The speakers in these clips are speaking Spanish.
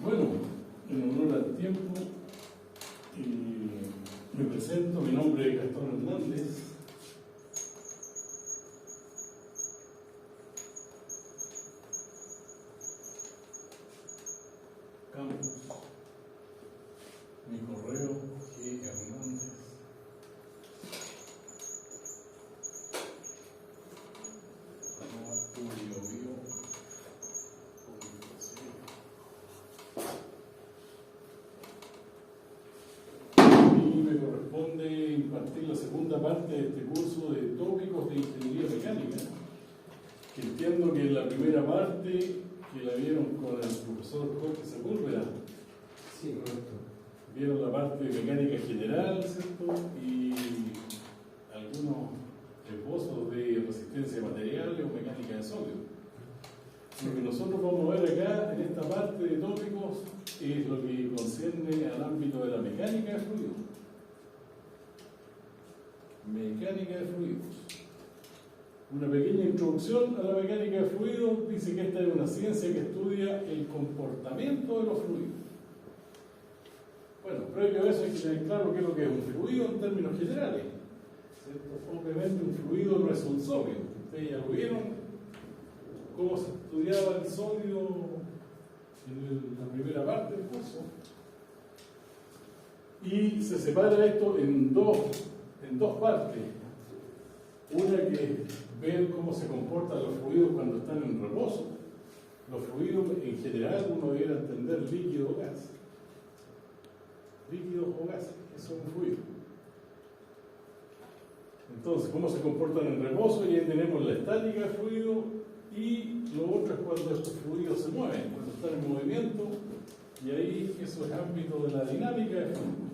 Bueno, en honor al tiempo, me presento, mi nombre es Gastón Hernández. Campos, mi correo G.Hernández. Corresponde impartir la segunda parte de este curso de tópicos de ingeniería mecánica, que entiendo que en la primera parte que la vieron con el profesor Jorge Sepúlveda. Sí, correcto. Vieron la parte de mecánica general, ¿cierto? Y algunos esbozos de resistencia a materiales o mecánica de sólido. Lo que nosotros vamos a ver acá en esta parte de tópicos es lo que concierne al ámbito de la mecánica de fluidos. Mecánica de fluidos. Una pequeña introducción a la mecánica de fluidos dice que esta es una ciencia que estudia el comportamiento de los fluidos. Bueno, previo a eso hay que tener claro qué es lo que es un fluido en términos generales, ¿cierto? Obviamente un fluido no es un sólido. Ustedes ya lo vieron, cómo se estudiaba el sólido en la primera parte del curso. Y se separa esto en dos partes. Una que es ver cómo se comportan los fluidos cuando están en reposo. Los fluidos en general uno debería entender líquido o gas. Líquidos o gases, que son fluidos. Entonces, cómo se comportan en reposo, y ahí tenemos la estática de fluido, y lo otro es cuando estos fluidos se mueven, cuando están en movimiento, y ahí eso es ámbito de la dinámica de fluidos.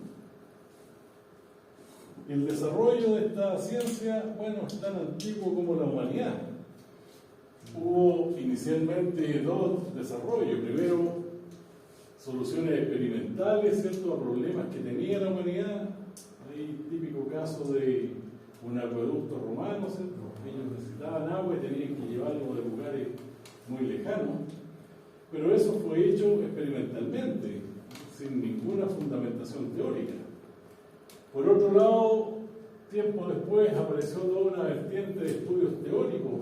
El desarrollo de esta ciencia, bueno, es tan antiguo como la humanidad. Hubo inicialmente dos desarrollos. Primero, soluciones experimentales, ¿cierto?, a problemas que tenía la humanidad. Hay típico caso de un acueducto romano, ¿cierto? Ellos necesitaban agua y tenían que llevarlo de lugares muy lejanos. Pero eso fue hecho experimentalmente, sin ninguna fundamentación teórica. Por otro lado, tiempo después apareció toda una vertiente de estudios teóricos,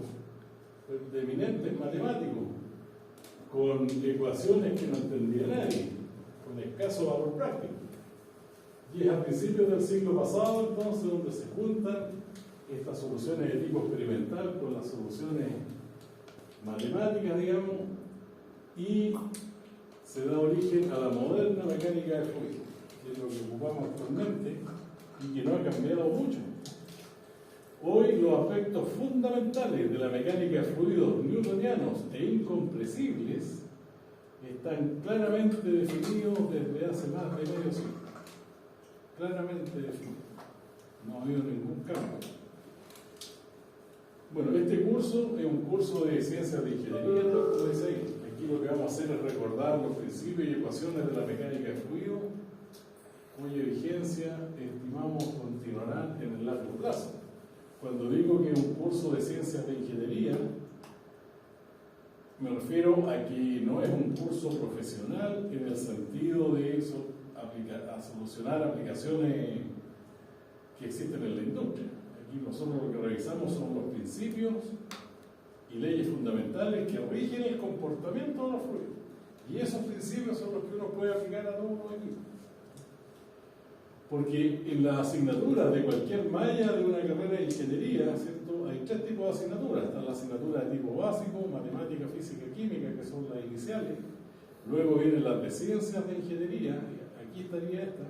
de eminentes matemáticos, con ecuaciones que no entendía nadie, con escaso valor práctico. Y es a principios del siglo pasado, entonces, donde se juntan estas soluciones de tipo experimental con las soluciones matemáticas, digamos, y se da origen a la moderna mecánica de fluidos, que es lo que ocupamos actualmente y que no ha cambiado mucho. Hoy los aspectos fundamentales de la mecánica de fluidos newtonianos e incompresibles están claramente definidos desde hace más de medio siglo. Claramente definidos. No ha habido ningún cambio. Bueno, este curso es un curso de ciencias de ingeniería, como dice ahí. Aquí lo que vamos a hacer es recordar los principios y ecuaciones de la mecánica de fluidos, cuya vigencia estimamos continuará en el largo plazo. Cuando digo que es un curso de ciencias de ingeniería, me refiero a que no es un curso profesional en el sentido de eso, a solucionar aplicaciones que existen en la industria. Aquí nosotros lo que revisamos son los principios y leyes fundamentales que rigen el comportamiento de los fluidos. Y esos principios son los que uno puede aplicar a todos los equipos. Porque en las asignaturas de cualquier malla de una carrera de ingeniería, ¿cierto?, hay tres tipos de asignaturas. Están las asignaturas de tipo básico, matemática, física y química, que son las iniciales. Luego vienen las de ciencias de ingeniería, aquí estaría esta,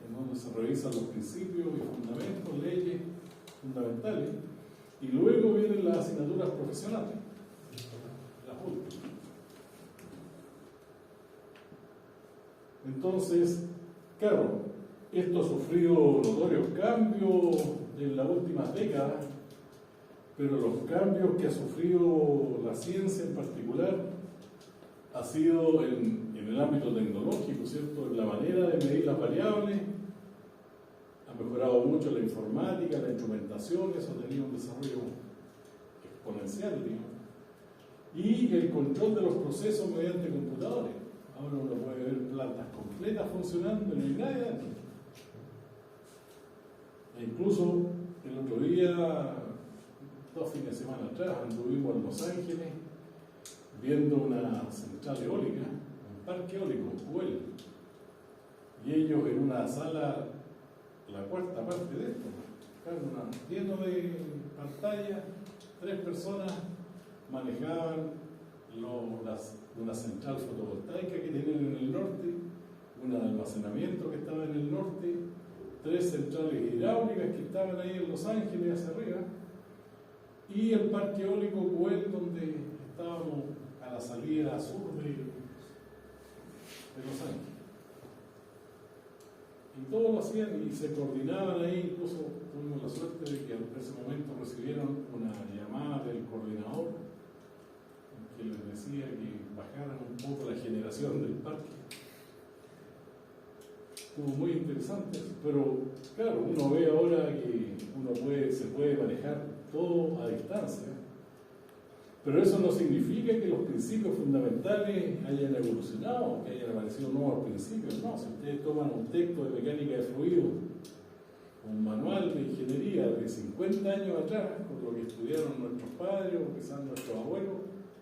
en donde se revisan los principios y fundamentos, leyes fundamentales. Y luego vienen las asignaturas profesionales, las últimas. Entonces, claro, esto ha sufrido notorios cambios en las últimas décadas, pero los cambios que ha sufrido la ciencia en particular ha sido en el ámbito tecnológico, ¿cierto? En la manera de medir las variables. Ha mejorado mucho la informática, la instrumentación, eso ha tenido un desarrollo exponencial, digamos. Y el control de los procesos mediante computadores. Ahora uno puede ver plantas completas funcionando y no hay nadie adentro. E incluso el otro día, 2 fines de semana atrás, anduvimos en Los Ángeles viendo una central eólica, un parque eólico, Puel. Y ellos en una sala, la cuarta parte de esto, lleno de pantalla, 3 personas manejaban una central fotovoltaica que tienen en el norte, una de almacenamiento que estaba en el norte, 3 centrales hidráulicas que estaban ahí en Los Ángeles hacia arriba, y el parque eólico Puel, donde estábamos a la salida sur de Los Ángeles. Y todos lo hacían y se coordinaban ahí. Incluso tuvimos la suerte de que en ese momento recibieron una llamada del coordinador que les decía que bajaran un poco la generación del parque. Estuvo muy interesante, pero claro, uno ve ahora que se puede manejar todo a distancia, pero eso no significa que los principios fundamentales hayan evolucionado, que hayan aparecido nuevos principios. No, si ustedes toman un texto de mecánica de fluido, un manual de ingeniería de 50 años atrás, con lo que estudiaron nuestros padres o quizás nuestros abuelos,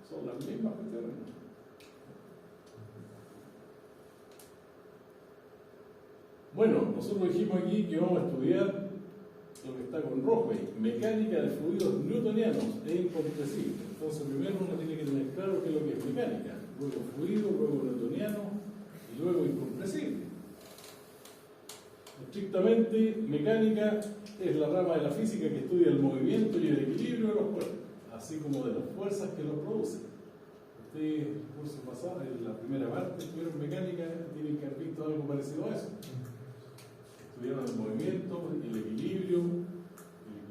son las mismas cuestiones. Bueno, nosotros dijimos aquí que vamos a estudiar lo que está con rojo ahí, mecánica de fluidos newtonianos e incompresibles. Entonces primero uno tiene que tener claro qué es lo que es mecánica, luego fluido, luego newtoniano y luego incompresible. Estrictamente, mecánica es la rama de la física que estudia el movimiento y el equilibrio de los cuerpos, así como de las fuerzas que los producen. Ustedes, en el curso pasado, en la primera parte, estudiaron mecánica, tienen que haber visto algo parecido a eso. Estudiaron el movimiento, el equilibrio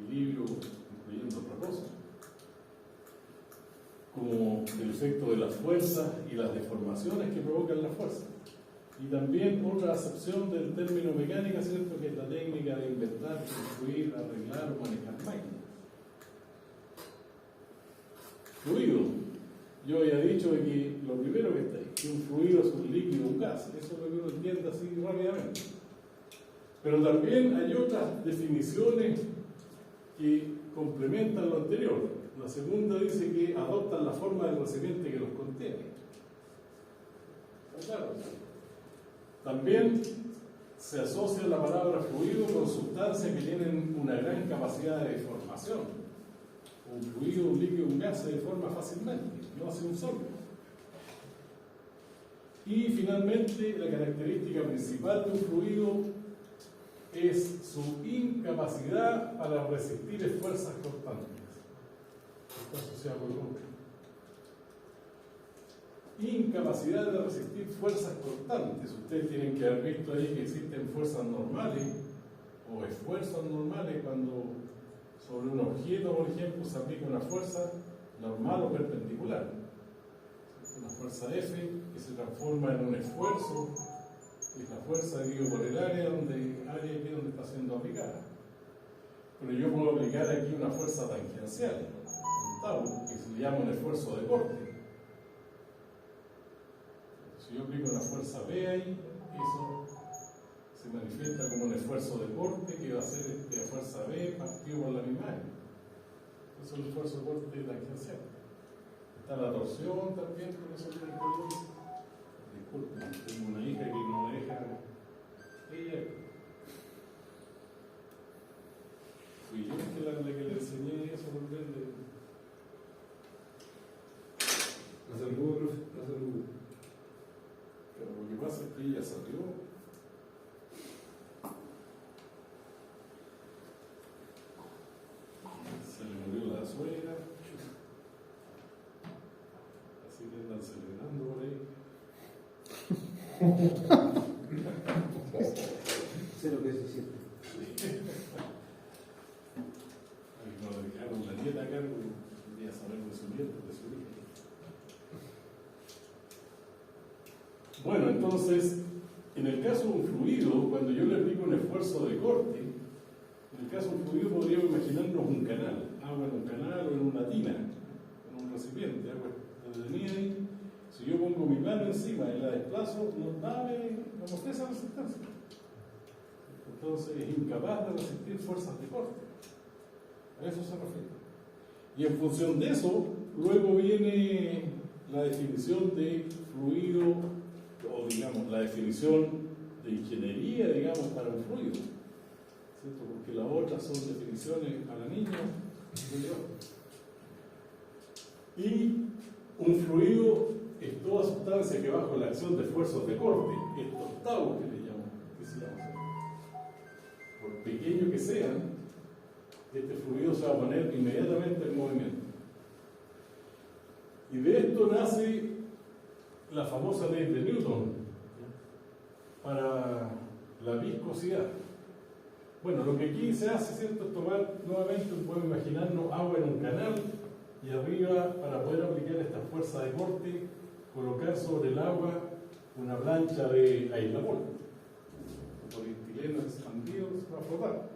incluyendo otra cosa, como el efecto de las fuerzas y las deformaciones que provocan las fuerzas. Y también otra acepción del término mecánica, ¿cierto?, que es la técnica de inventar, construir, arreglar o manejar máquinas. Fluido. Yo había dicho de que lo primero que está ahí, que un fluido es un líquido, un gas. Eso es lo que uno entiende así rápidamente. Pero también hay otras definiciones que complementan lo anterior. La segunda dice que adoptan la forma del recipiente que los contiene. ¿Está claro? También se asocia la palabra fluido con sustancias que tienen una gran capacidad de deformación. Un fluido, un líquido, un gas se deforma fácilmente, no hace un sólido. Y finalmente, la característica principal de un fluido es su incapacidad para resistir esfuerzos constantes. Está asociado con otro. Incapacidad de resistir fuerzas constantes. Ustedes tienen que haber visto ahí que existen fuerzas normales o esfuerzos normales cuando sobre un objeto, por ejemplo, se aplica una fuerza normal o perpendicular. Una fuerza F que se transforma en un esfuerzo, que es la fuerza dividido por el área donde está siendo aplicada. Pero yo puedo aplicar aquí una fuerza tangencial, un tau, que se le llama un esfuerzo de corte. Si yo aplico una fuerza B ahí, eso se manifiesta como un esfuerzo de corte que va a ser esta fuerza B partido por la misma área. Eso es el esfuerzo de corte tangencial. Está la torsión también, por eso tiene que. Disculpen, tengo una hija que no me deja. Ella. Fui yo la que le enseñé eso por verde. No se preocupe, profe, no se preocupe. Pero lo que pasa es que ella salió. Se le murió la suegra. Así que andan celebrando por ahí. Sé lo que se siente. Cuando dejaron la nieta a cargo, quería saber de su nieto, de su hija. Bueno, entonces, en el caso de un fluido, cuando yo le aplico un esfuerzo de corte, en el caso de un fluido podríamos imaginarnos un canal, agua en un canal o en una tina, en un recipiente, agua detenida ahí. Si yo pongo mi mano encima y la desplazo, no mostré esa resistencia. Entonces es incapaz de resistir fuerzas de corte. A eso se refiere. Y en función de eso, luego viene la definición de fluido, o digamos, la definición de ingeniería, digamos, para un fluido. ¿Cierto? Porque las otras son definiciones para niños. Y un fluido es toda sustancia que bajo la acción de esfuerzos de corte, estos taus que le llamamos, por pequeño que sean, este fluido se va a poner inmediatamente en movimiento. Y de esto nace la famosa ley de Newton para la viscosidad. Bueno, lo que aquí se hace, ¿cierto?, es tomar nuevamente, podemos imaginarnos agua en un canal y arriba, para poder aplicar esta fuerza de corte, colocar sobre el agua una plancha de aislapol. Polietileno expandido se va a flotar.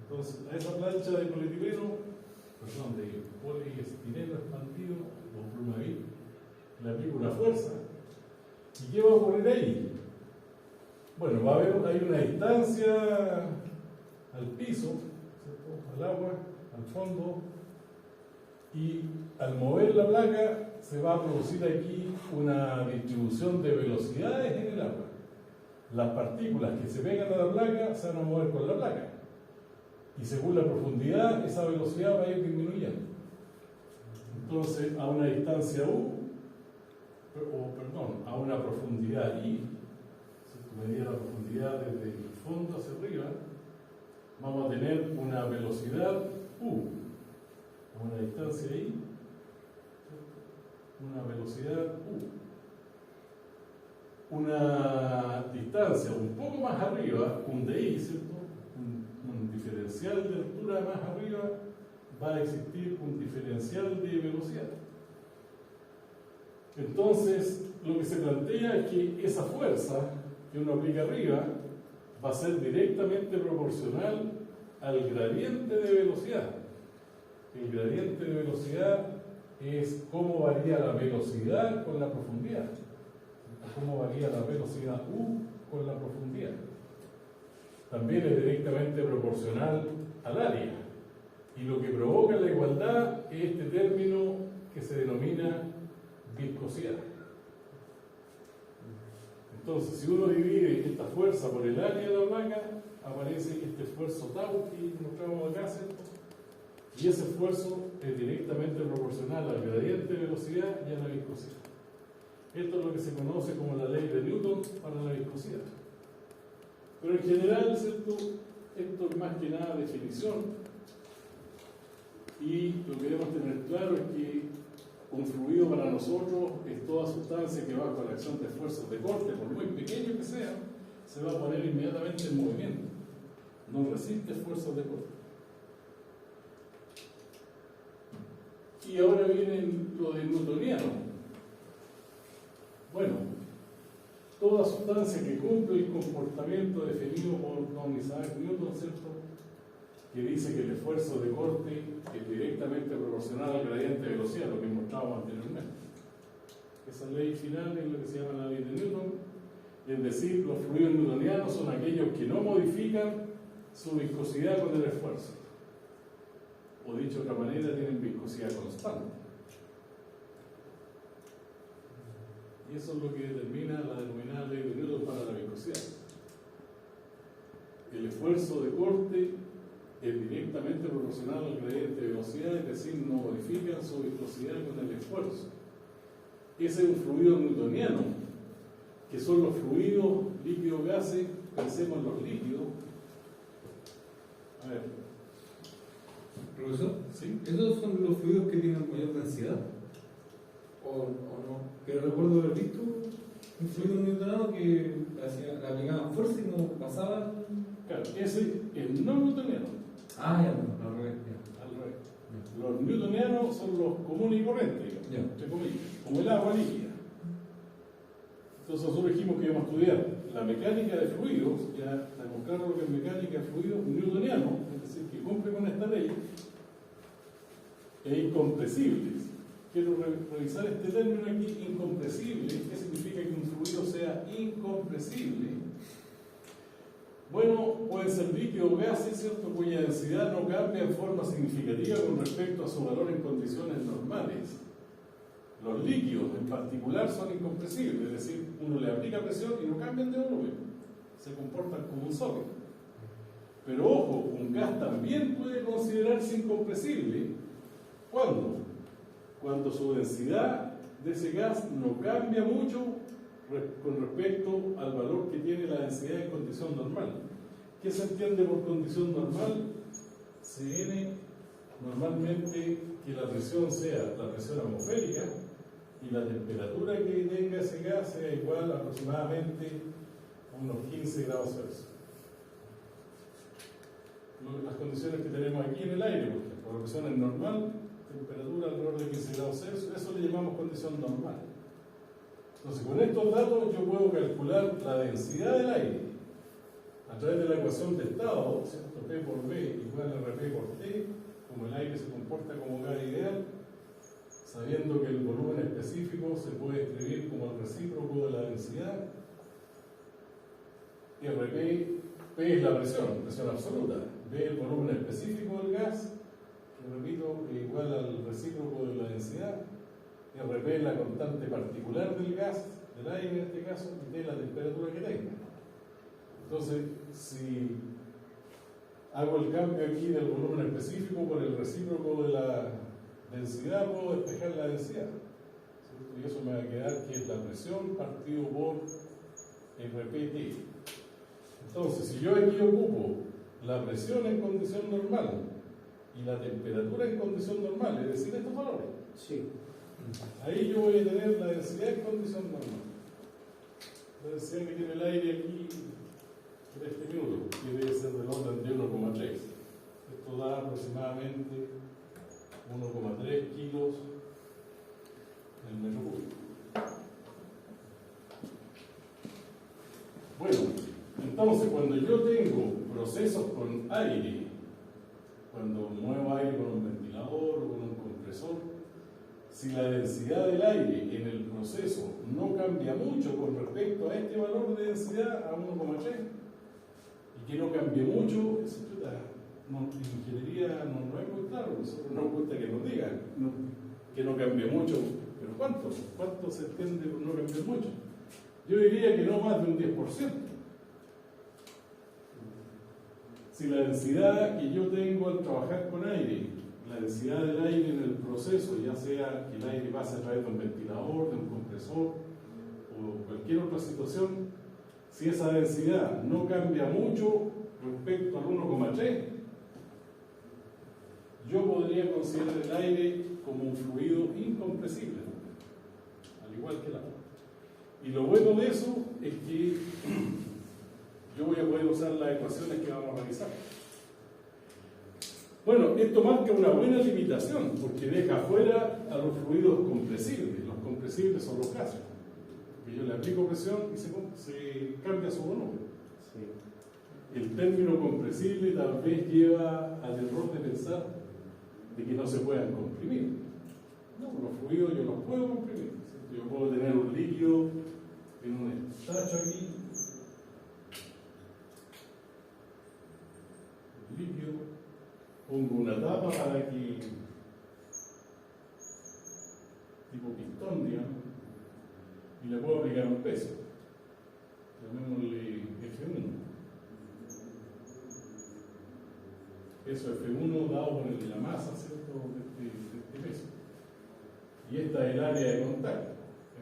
Entonces, a esa plancha de poliestireno expandido, o plumavit, le aplico una fuerza. ¿Y qué va a ocurrir ahí? Bueno, va a haber hay una distancia al piso, ¿cierto?, al agua, al fondo, y al mover la placa se va a producir aquí una distribución de velocidades en el agua. Las partículas que se pegan a la placa se van a mover con la placa. Y según la profundidad, esa velocidad va a ir disminuyendo. Entonces, a una distancia a una profundidad I, si medía la profundidad desde el fondo hacia arriba, vamos a tener una velocidad U. A una distancia I, una velocidad U. Una distancia un poco más arriba, un DI, ¿cierto?, un diferencial de altura más arriba, va a existir un diferencial de velocidad. Entonces, lo que se plantea es que esa fuerza que uno aplica arriba va a ser directamente proporcional al gradiente de velocidad. El gradiente de velocidad es cómo varía la velocidad con la profundidad, cómo varía la velocidad U con la profundidad. También es directamente proporcional al área. Y lo que provoca la igualdad es este término que se denomina viscosidad. Entonces, si uno divide esta fuerza por el área de la placa, aparece este esfuerzo tau que mostramos acá, ¿cierto? Y ese esfuerzo es directamente proporcional al gradiente de velocidad y a la viscosidad. Esto es lo que se conoce como la ley de Newton para la viscosidad. Pero en general, ¿cierto?, esto es más que nada definición. Y lo que debemos tener claro es que un fluido para nosotros es toda sustancia que bajo la acción de esfuerzos de corte, por muy pequeño que sea, se va a poner inmediatamente en movimiento. No resiste esfuerzos de corte. Y ahora viene lo de newtoniano. Bueno, toda sustancia que cumple el comportamiento definido por don Isaac Newton, ¿cierto?, que dice que el esfuerzo de corte es directamente proporcional al gradiente de velocidad, lo que mostrábamos anteriormente. Esa ley final es lo que se llama la ley de Newton, es decir, los fluidos newtonianos son aquellos que no modifican su viscosidad con el esfuerzo. O dicho de otra manera, tienen viscosidad constante. Y eso es lo que determina la denominada ley de Newton para la viscosidad. El esfuerzo de corte es directamente proporcional al gradiente de velocidad, es decir, no modifican su viscosidad con el esfuerzo. Ese es un fluido newtoniano, que son los fluidos líquidos gases. Pensemos en los líquidos. A ver. Profesor, ¿Sí? ¿esos son los fluidos que tienen mayor densidad? ¿O no? Pero recuerdo haber visto un fluido newtoniano que le aplicaban fuerza y no pasaban. Claro, ese es no newtoniano. Ah, ya, no, al revés. Al revés. Los newtonianos son los comunes y corrientes, digamos, entre comillas, como el agua líquida. Entonces nosotros dijimos que íbamos a estudiar la mecánica de fluidos, ya tenemos claro lo que es mecánica de fluidos newtoniano, es decir, que cumple con esta ley, e incompresibles. Quiero revisar este término aquí, incompresible. ¿Qué significa líquidos o gases, ¿cierto?, cuya densidad no cambia en forma significativa con respecto a su valor en condiciones normales. Los líquidos en particular son incompresibles, es decir, uno le aplica presión y no cambian de volumen, se comportan como un sólido. Pero ojo, un gas también puede considerarse incompresible. ¿Cuándo? Cuando su densidad de ese gas no cambia mucho con respecto al valor que tiene la densidad en condición normal. ¿Qué se entiende por condición normal? Cn, normalmente que la presión sea la presión atmosférica y la temperatura que tenga ese gas sea igual aproximadamente a unos 15 grados Celsius. Las condiciones que tenemos aquí en el aire, por ejemplo, la presión es normal, temperatura alrededor de 15 grados Celsius, eso le llamamos condición normal. Entonces, con estos datos yo puedo calcular la densidad del aire a través de la ecuación de estado, ¿cierto? P por V igual a RP por T, como el aire se comporta como gas ideal, sabiendo que el volumen específico se puede escribir como el recíproco de la densidad. RP, P es la presión absoluta, V el volumen específico del gas, que repito, es igual al recíproco de la densidad. RP es la constante particular del gas, del aire en este caso, y T la temperatura que tenga. Entonces, si hago el cambio aquí del volumen específico por el recíproco de la densidad, puedo despejar la densidad, ¿cierto? Y eso me va a quedar que es la presión partido por RPT. Entonces, si yo aquí ocupo la presión en condición normal y la temperatura en condición normal, es decir, estos valores, Sí. ahí yo voy a tener la densidad en condición normal. La densidad que tiene el aire aquí en este minuto, que debe ser del orden de 1,3. Esto da aproximadamente 1,3 kilos en metro cúbico. Bueno, entonces cuando yo tengo procesos con aire, cuando muevo aire con un ventilador o con un compresor, si la densidad del aire en el proceso no cambia mucho con respecto a este valor de densidad, a 1,3, y que no cambie mucho, en ingeniería no es muy claro, nosotros nos gusta que nos digan que no cambie mucho, pero ¿cuánto se entiende por no cambiar mucho? Yo diría que no más de un 10%. Si la densidad que yo tengo al trabajar con aire, la densidad del aire en el proceso, ya sea que el aire pase a través de un ventilador, de un compresor o cualquier otra situación, si esa densidad no cambia mucho respecto al 1,3, yo podría considerar el aire como un fluido incompresible, al igual que el agua. Y lo bueno de eso es que yo voy a poder usar las ecuaciones que vamos a realizar. Bueno, esto marca una buena limitación porque deja fuera a los fluidos compresibles. Los compresibles son los gases, que yo le aplico presión y se cambia su volumen. Sí. El término compresible tal vez lleva al error de pensar de que no se puedan comprimir. No, los fluidos yo los puedo comprimir, ¿cierto? Yo puedo tener un líquido en un estacho aquí, líquido, pongo una tapa para que, tipo pistón, digamos, y le puedo aplicar un peso, llamémosle F1. Peso F1 dado por el de la masa, ¿cierto?, de este peso. Y esta es el área de contacto.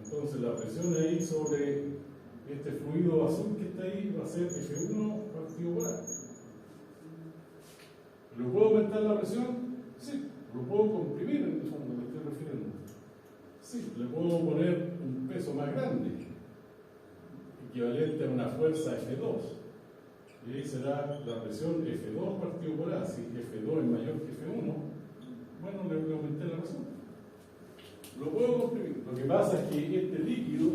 Entonces la presión ahí sobre este fluido azul que está ahí va a ser F1 partido por A. ¿Lo puedo aumentar la presión? Sí. ¿Lo puedo comprimir en el fondo? ¿Me estoy refiriendo? Sí. ¿Le puedo poner un peso más grande? Equivalente a una fuerza F2. Y ahí será la presión F2 partido por A. Si F2 es mayor que F1, bueno, le aumenté la presión. Lo puedo comprimir. Lo que pasa es que este líquido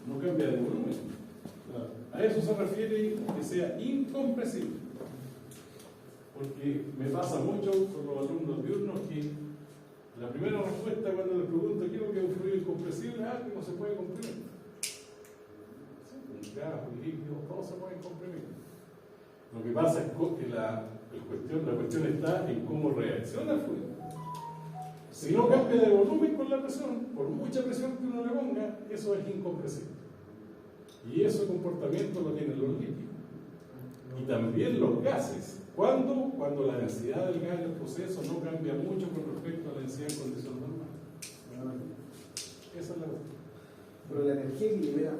no cambia de volumen. A eso se refiere que sea incompresible. Porque me pasa mucho con los alumnos diurnos que la primera respuesta cuando les pregunto ¿qué es lo que es un fluido incompresible? Que no se puede comprimir. Un gas, un líquido, todos se pueden comprimir. Lo que pasa es que la cuestión está en cómo reacciona el fluido. Si no cambia de volumen con la presión, por mucha presión que uno le ponga, eso es incompresible. Y ese comportamiento lo tienen los líquidos. Y también los gases. ¿Cuándo? Cuando la densidad del gas del proceso no cambia mucho con respecto a la densidad en condición normal. Esa es la cuestión. Pero la energía que libera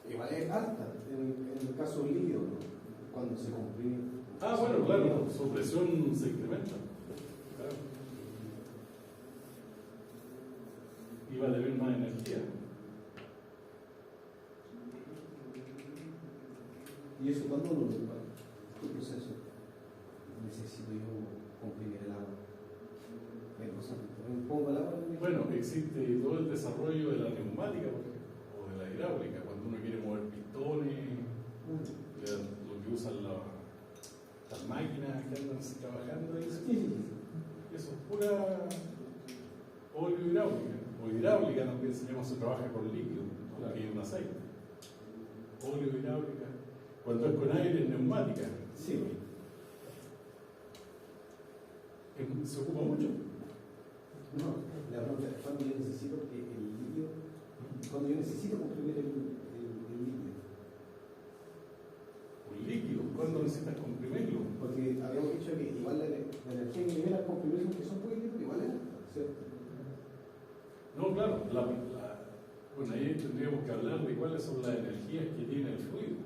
igual es alta en el caso del líquido, ¿no? Cuando se comprime. Bueno, claro, su presión se incrementa. Claro. Y va a tener más energía. ¿Y eso cuándo lo ¿qué proceso necesito yo comprimir el agua? ¿Pongo el agua? Bueno, existe todo el desarrollo de la neumática, por ejemplo, o de la hidráulica, cuando uno quiere mover pistones, lo que usan las máquinas que andan trabajando, eso es pura óleo hidráulica, o hidráulica también se llama, se trabaja con líquido, aunque hay un aceite. Óleo hidráulica, cuando es con aire es neumática. Sí. Se ocupa mucho. No, la pregunta es cuando yo necesito el líquido, cuando yo necesito comprimir el líquido. Un líquido, ¿cuándo necesitas comprimirlo? Porque habíamos dicho que igual la energía que libera al comprimirlo, que son poquitos, igual es alta, ¿cierto? No, claro, bueno, ahí tendríamos que hablar de cuáles son las energías que tiene el fluido.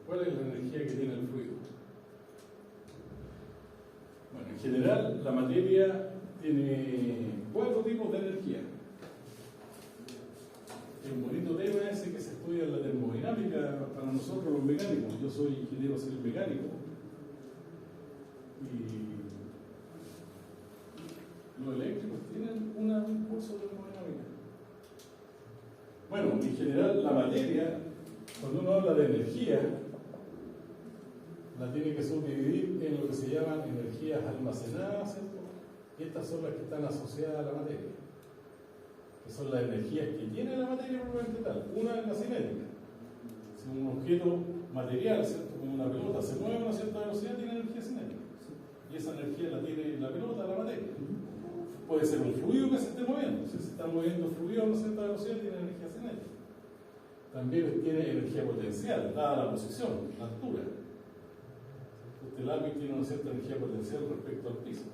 ¿Cuál es la energía que tiene el fluido? Bueno, en general, la materia tiene 4 tipos de energía. El bonito tema ese que se estudia en la termodinámica para nosotros los mecánicos. Yo soy ingeniero civil mecánico y los eléctricos tienen un curso de termodinámica. Bueno, en general, la materia, cuando uno habla de energía, la tiene que subdividir en lo que se llaman energías almacenadas, ¿cierto? Y estas son las que están asociadas a la materia, que son las energías que tiene la materia propiamente tal. Una es la cinética. Si un objeto material, ¿cierto?, como una pelota, se mueve a una cierta velocidad, tiene energía cinética. Y esa energía la tiene la pelota, la materia. Puede ser un fluido que se esté moviendo. Si se está moviendo fluido a una cierta velocidad, tiene energía cinética. También tiene energía potencial, dada la posición, la altura. Este lápiz tiene una cierta energía potencial respecto al piso.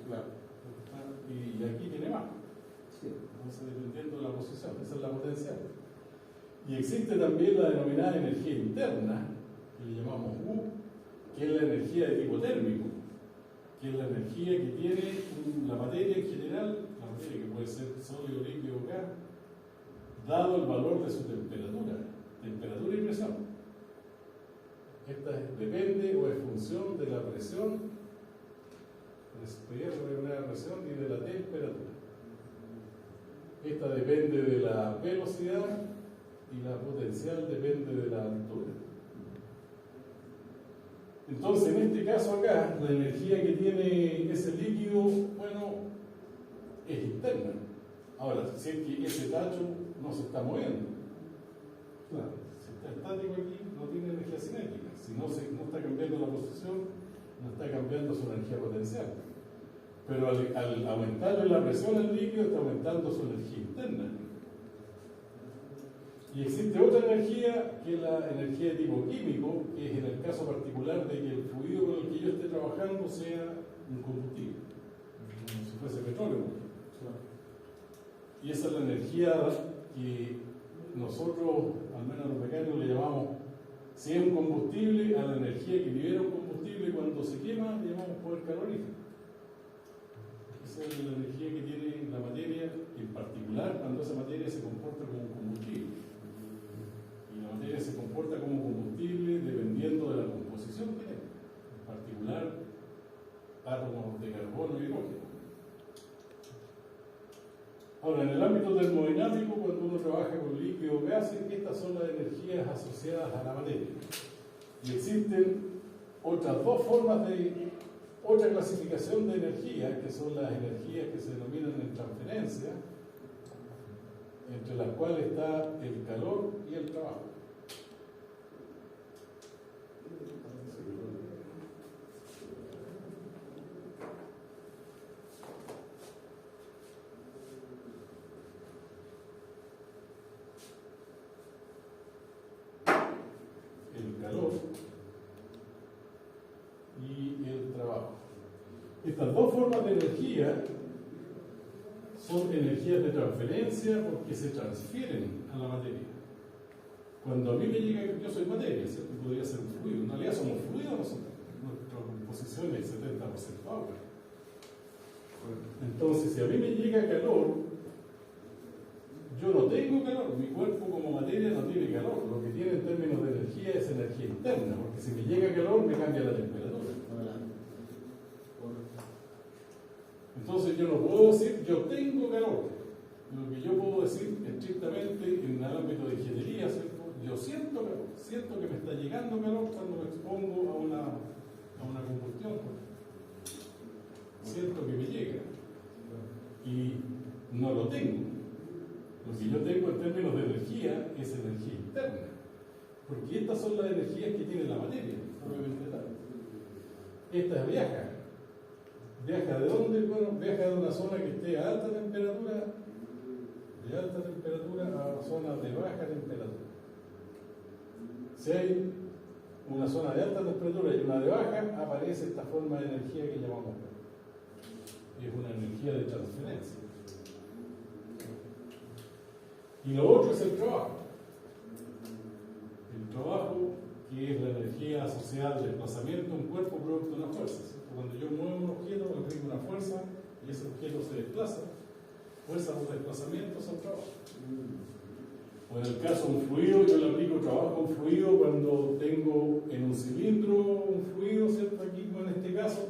Claro. Y aquí tiene más. Entonces, dependiendo de la posición, esa es la potencial. Y existe también la denominada energía interna, que le llamamos U, que es la energía de tipo térmico, que es la energía que tiene la materia en general, la materia que puede ser sólido, líquido o gas, dado el valor de su temperatura y presión. Esta depende o es función de la presión y de la temperatura. Esta depende de la velocidad y la potencial depende de la altura. Entonces, en este caso acá, la energía que tiene ese líquido, bueno, es interna. Ahora, si es que ese tacho no se está moviendo, claro, si está estático aquí, no tiene energía cinética. Si no está cambiando la posición, no está cambiando su energía potencial. Pero al aumentarle la presión al líquido, está aumentando su energía interna. Y existe otra energía, que es la energía de tipo químico, que es en el caso particular de que el fluido con el que yo esté trabajando sea un combustible, como si fuese petróleo. Y esa es la energía que nosotros, al menos los mecánicos, le llamamos, si es un combustible, a la energía que libera un combustible cuando se quema, le llamamos poder calorífico. Esa es la energía que tiene la materia, en particular cuando esa materia se comporta como un combustible. Y la materia se comporta como combustible dependiendo de la composición que tiene, en particular átomos de carbono y hidrógeno. Ahora, en el ámbito termodinámico, cuando uno trabaja con líquidos o gases, estas son las energías asociadas a la materia. Y existen otras dos formas de otra clasificación de energía, que son las energías que se denominan en transferencia, entre las cuales está el calor y el trabajo. Estas dos formas de energía son energías de transferencia porque se transfieren a la materia. Cuando a mí me llega, yo soy materia, ¿cierto? Podría ser un fluido. En realidad somos fluidos nosotros. Nuestra composición es 70% agua. Entonces, si a mí me llega calor, yo no tengo calor. Mi cuerpo como materia no tiene calor. Lo que tiene en términos de energía es energía interna, porque si me llega calor me cambia la temperatura. Entonces yo no puedo decir yo tengo calor. Lo que yo puedo decir estrictamente en el ámbito de ingeniería, ¿cierto? Yo siento calor, siento que me está llegando calor cuando me expongo a una combustión. Siento que me llega y no lo tengo. Lo que yo tengo en términos de energía es energía interna, porque estas son las energías que tiene la materia, obviamente tal. Esta viaja. ¿Viaja de dónde? Bueno, viaja de una zona que esté a alta temperatura, de alta temperatura a una zona de baja temperatura. Si hay una zona de alta temperatura y una de baja, aparece esta forma de energía que llamamos calor. Y es una energía de transferencia. Y lo otro es el trabajo. El trabajo, que es la energía asociada al desplazamiento de un cuerpo producto de una fuerza. Cuando yo muevo un objeto, me aplico una fuerza y ese objeto se desplaza. Fuerza por desplazamiento son trabajo. O en el caso de un fluido, yo le aplico trabajo a un fluido cuando tengo en un cilindro un fluido, ¿cierto? Aquí, como en este caso,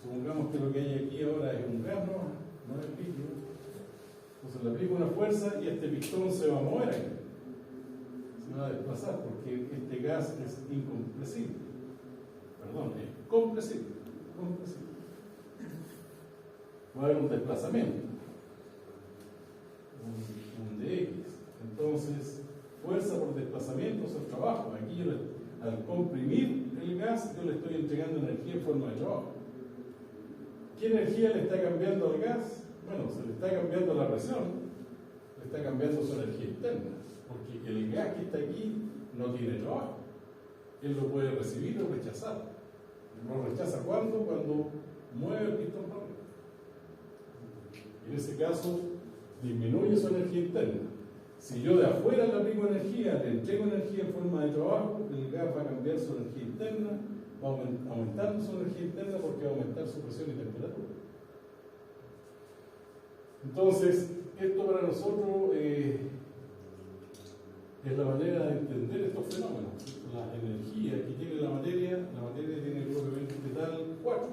supongamos que lo que hay aquí ahora es un gas, no es líquido. Entonces le aplico una fuerza y este pistón se va a mover aquí. Se va a desplazar porque este gas es incompresible. Perdón, es compresible. Va a haber un desplazamiento, un dx. Entonces, fuerza por desplazamiento es el trabajo. Aquí yo al comprimir el gas, yo le estoy entregando energía en forma de trabajo. ¿Qué energía le está cambiando al gas? Bueno, se le está cambiando la presión, le está cambiando su energía interna, porque el gas que está aquí no tiene trabajo. Él lo puede recibir o rechazar. ¿Lo rechaza cuándo? Cuando mueve el pistón para arriba. En ese caso, disminuye su energía interna. Si yo de afuera le aplico energía, le entrego energía en forma de trabajo, el gas va a cambiar su energía interna, va a aumentar su energía interna porque va a aumentar su presión y temperatura. Entonces, esto para nosotros es la manera de entender estos fenómenos. La energía que tiene la materia tiene propiamente tal 4.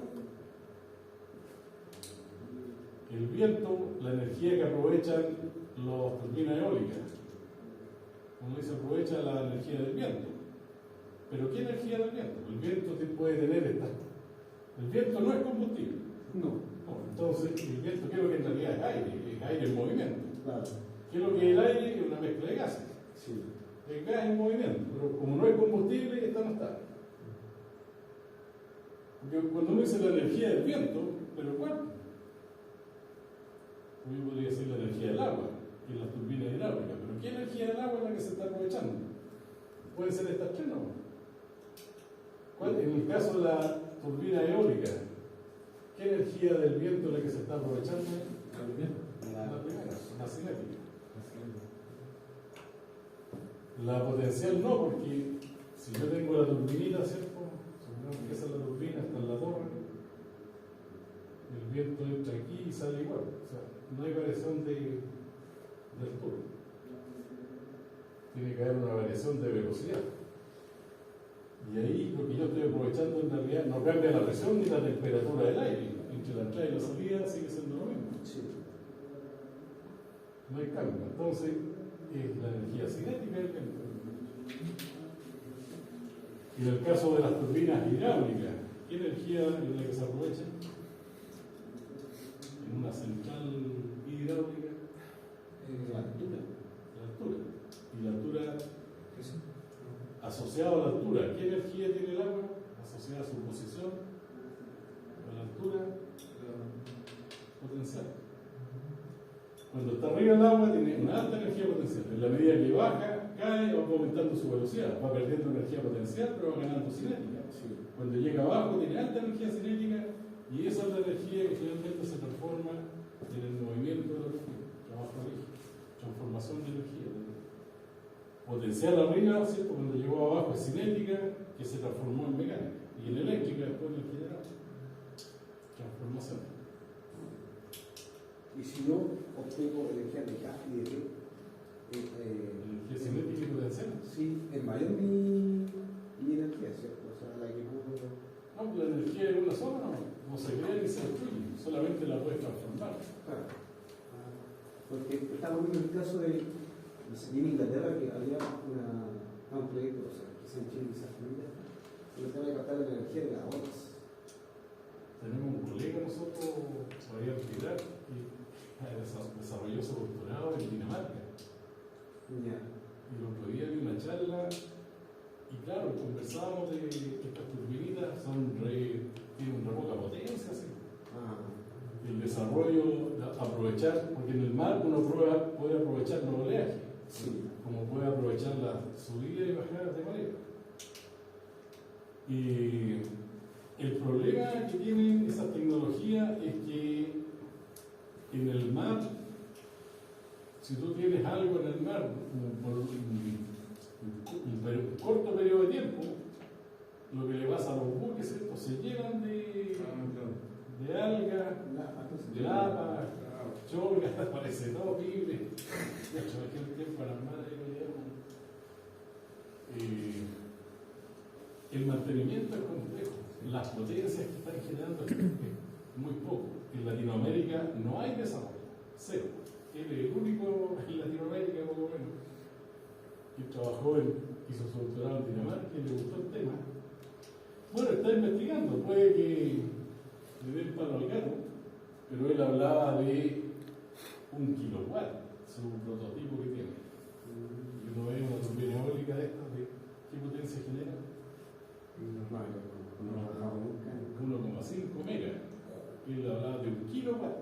El viento, la energía que aprovechan las turbinas eólicas. Como dice, aprovecha la energía del viento. ¿Pero qué energía del viento? El viento puede tener esta. El viento no es combustible. No. Entonces, el viento, ¿qué es lo que en realidad es aire en movimiento? Claro. ¿Qué es lo que es el aire? Es una mezcla de gases. Sí. El gas en movimiento, pero como no es combustible, esta no está. Porque cuando uno dice la energía del viento, ¿pero cuál? Yo podría decir la energía del agua y las turbinas hidráulicas, pero ¿qué energía del agua es la que se está aprovechando? Pueden ser estas tres, ¿no? ¿Cuál? En el caso de la turbina eólica, ¿qué energía del viento es la que se está aprovechando? La primera, la cinética. La potencial no, porque si yo tengo la turbinita, ¿cierto? Supongamos que esa es la turbina, está en la torre, el viento entra aquí y sale igual. O sea, no hay variación de altura. Tiene que haber una variación de velocidad. Y ahí lo que yo estoy aprovechando en realidad no cambia la presión ni la temperatura del aire. Entre la entrada y la salida sigue siendo lo mismo. Sí. No hay cambio. Entonces, es la energía cinética del viento. Y en el caso de las turbinas hidráulicas, ¿qué energía es la que se aprovecha? En una central hidráulica, La altura. la altura. Y la altura, asociada a la altura, ¿qué energía tiene el agua? Asociada a su posición, a la altura, potencial. Cuando está arriba el agua tiene una alta energía potencial. En la medida que baja, cae, va aumentando su velocidad. Va perdiendo energía potencial, pero va ganando cinética. Sí. Cuando llega abajo tiene alta energía cinética Y esa es la energía que finalmente se transforma en el movimiento de la energía, trabajo rígido, transformación de energía. Potencial arriba, ¿cierto? Cuando llegó abajo es cinética, que se transformó en mecánica, y en eléctrica después en general. Transformación. Y si no obtengo energía de K y de T, Energía cinética y potencial. sí, es mayor mi energía, ¿cierto? O sea, la que puedo. No, la energía es una sola, no se crea ni se destruye, solamente la puedes transformar. Claro. Porque estamos viendo el caso de, no sé, en Inglaterra, que había un proyecto, o sea, quizá en Chile, quizás en India, que trataba de captar la energía de las olas. Tenemos un colega nosotros, Fabián Pilar, que desarrolló su doctorado en Dinamarca. Ya. Y el otro día vi una charla, y claro, conversábamos de estas turbinitas, tienen una poca potencia, ¿sí? El desarrollo, aprovechar, porque en el mar uno puede aprovechar los oleajes, Sí. como puede aprovechar la subida y bajada de marea. Y el problema que tienen esas tecnologías es que en el mar, si tú tienes algo en el mar por un corto periodo de tiempo, lo que le pasa a los buques, ¿cierto? Se llenan de algas, de lava, choca, parece todo pible. De hecho, aquel tiempo a las madres el mantenimiento es complejo. Las potencias que están generando es muy poco. En Latinoamérica no hay desarrollo, cero. Él es el único en Latinoamérica, por lo menos, que trabajó hizo su doctorado en Dinamarca y le gustó el tema. Bueno, está investigando, puede que le dé el palo al gato, pero él hablaba de 1 kilowatt, su prototipo que tiene. Y uno ve una turbina eólica de estas, ¿de qué potencia genera? 1,5 megas. Él hablaba de 1 kilowatt.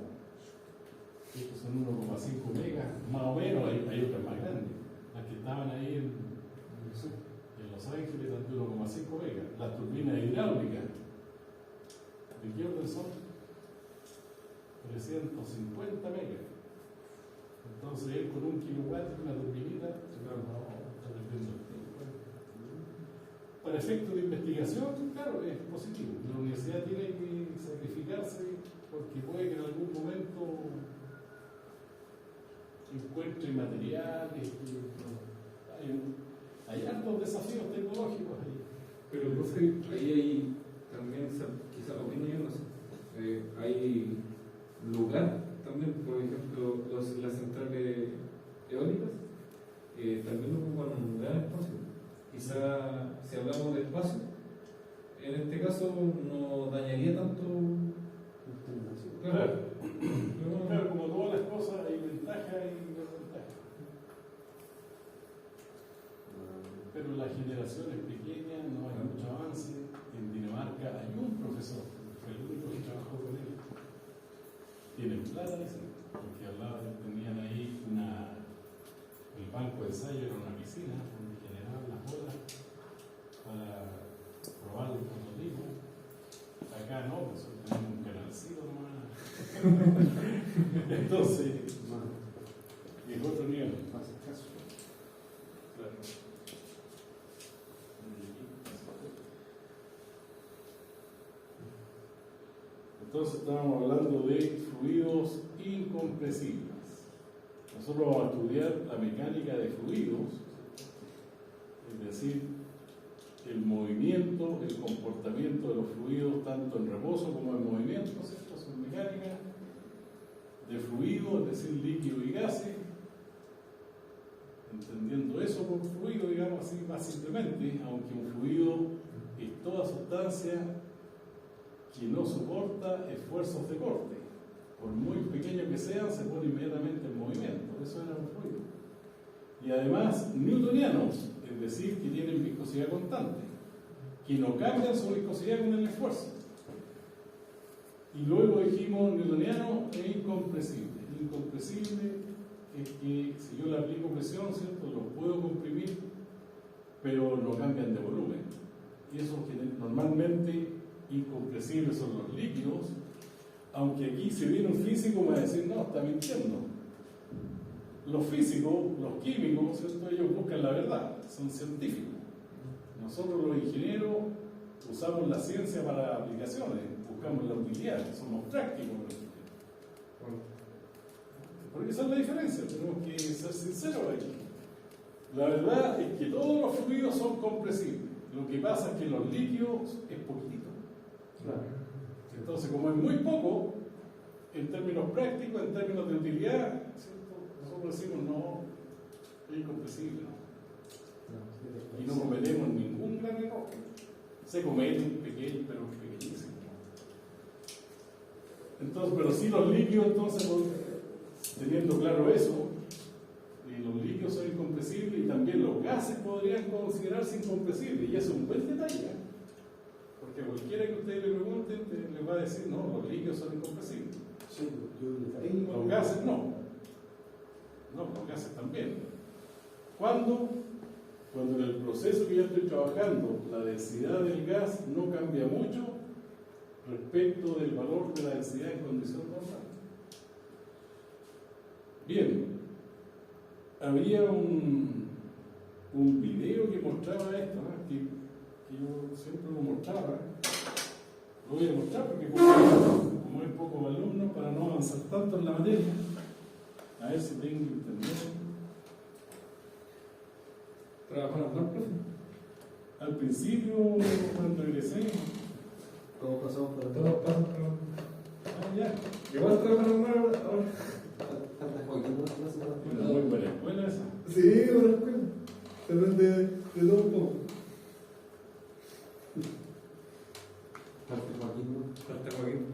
Estos son 1,5 megas, más o menos, hay otras más grandes. Las que estaban ahí en Los Ángeles dan de 1,5 megas. Las turbinas hidráulicas, ¿de qué orden son? 350 megas. Entonces él con 1 kilowatt de una turbinita, está perdiendo el tiempo. Para efectos de investigación, claro, es positivo. La universidad tiene que sacrificarse porque puede que en algún momento encuentre materiales. Hay hartos desafíos tecnológicos ahí. Pero profe, ahí hay también, quizá opinión, no sé, hay lugar también, por ejemplo, las centrales eólicas también ocupan un gran espacio. Quizá si hablamos de espacio, en este caso no dañaría tanto. Claro, claro, como todas las cosas, hay ventajas y desventajas. Pero la generación es pequeña, no hay mucho avance. En Dinamarca hay un profesor, fue el único que trabajó con él. Tienen plata, dicen, porque tenían ahí el banco de ensayo era una piscina donde generaban las bolas para probar el prototipo. Acá no, pues tenemos un canalcito nomás. Entonces, es otro nivel. Claro. Entonces estábamos hablando de fluidos incompresibles. Nosotros vamos a estudiar la mecánica de fluidos, es decir, el movimiento, el comportamiento de los fluidos, tanto en reposo como en movimiento, ¿cierto? Son mecánicas de fluido, es decir, líquido y gases. Entendiendo eso por fluido, digamos así, más simplemente, aunque un fluido es toda sustancia que no soporta esfuerzos de corte, por muy pequeño que sean, se pone inmediatamente en movimiento. Eso era un fluido. Y además, newtonianos, es decir, que tienen viscosidad constante, que no cambian su viscosidad con el esfuerzo. Y luego dijimos newtoniano e incompresible. Incompresible es que si yo le aplico presión, ¿cierto?, los puedo comprimir, pero no cambian de volumen. Y eso que normalmente incompresibles son los líquidos Aunque aquí si viene un físico me va a decir, no, está mintiendo. Los físicos, los químicos, ¿cierto? Ellos buscan la verdad, son científicos. Nosotros los ingenieros usamos la ciencia para aplicaciones, buscamos la utilidad, somos prácticos. Porque esa es la diferencia, tenemos que ser sinceros aquí. La verdad es que todos los fluidos son compresibles. Lo que pasa es que los líquidos es poquitito. Entonces, como es muy poco, en términos prácticos, en términos de utilidad, ¿cierto? Nosotros decimos no, es incompresible, ¿no? Y no cometemos ningún gran error. Se cometen pequeños, pero pequeñísimos. Entonces, pero sí los líquidos, entonces, teniendo claro eso, los líquidos son incompresibles y también los gases podrían considerarse incompresibles, y eso es un buen detalle, ¿eh? Porque cualquiera que ustedes le pregunten les va a decir, no, los líquidos son incompresibles. Sí, Los gases no. No, los gases también. ¿Cuándo? Cuando en el proceso que yo estoy trabajando, la densidad del gas no cambia mucho respecto del valor de la densidad en condición normal. Bien, había un video que mostraba esto, ¿no? que yo siempre lo mostraba. Lo voy a mostrar porque como hay pocos alumnos, para no avanzar tanto en la materia, a ver si tengo internet. ¿Trabajaron más, profe? Al principio, cuando regresé, todos pasamos por Todos todo. pasan por... ya, Igual trabajaron más ahora. Tantas Joaquín no se una muy buena escuela esa. Sí, buena escuela. Se aprende de todo un poco. Tantas Joaquín no. Falta Joaquín.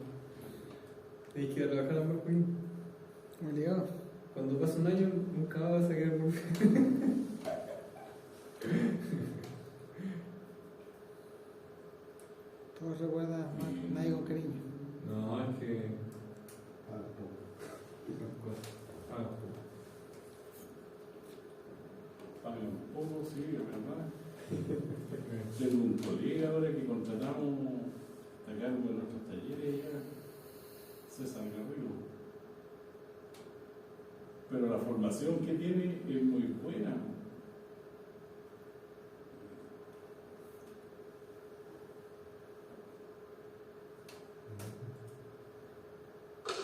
Tienes que ir a trabajar a más, Joaquín. Obligado. Cuando pasa un año, nunca vas a quedar por... Todo recuerda más nadie con cariño. No, es que... Pagan un poco, sí, es verdad. Tengo un colega ahora que contratamos a cargo de nuestros talleres ya, César Garrido. Pero la formación que tiene es muy buena.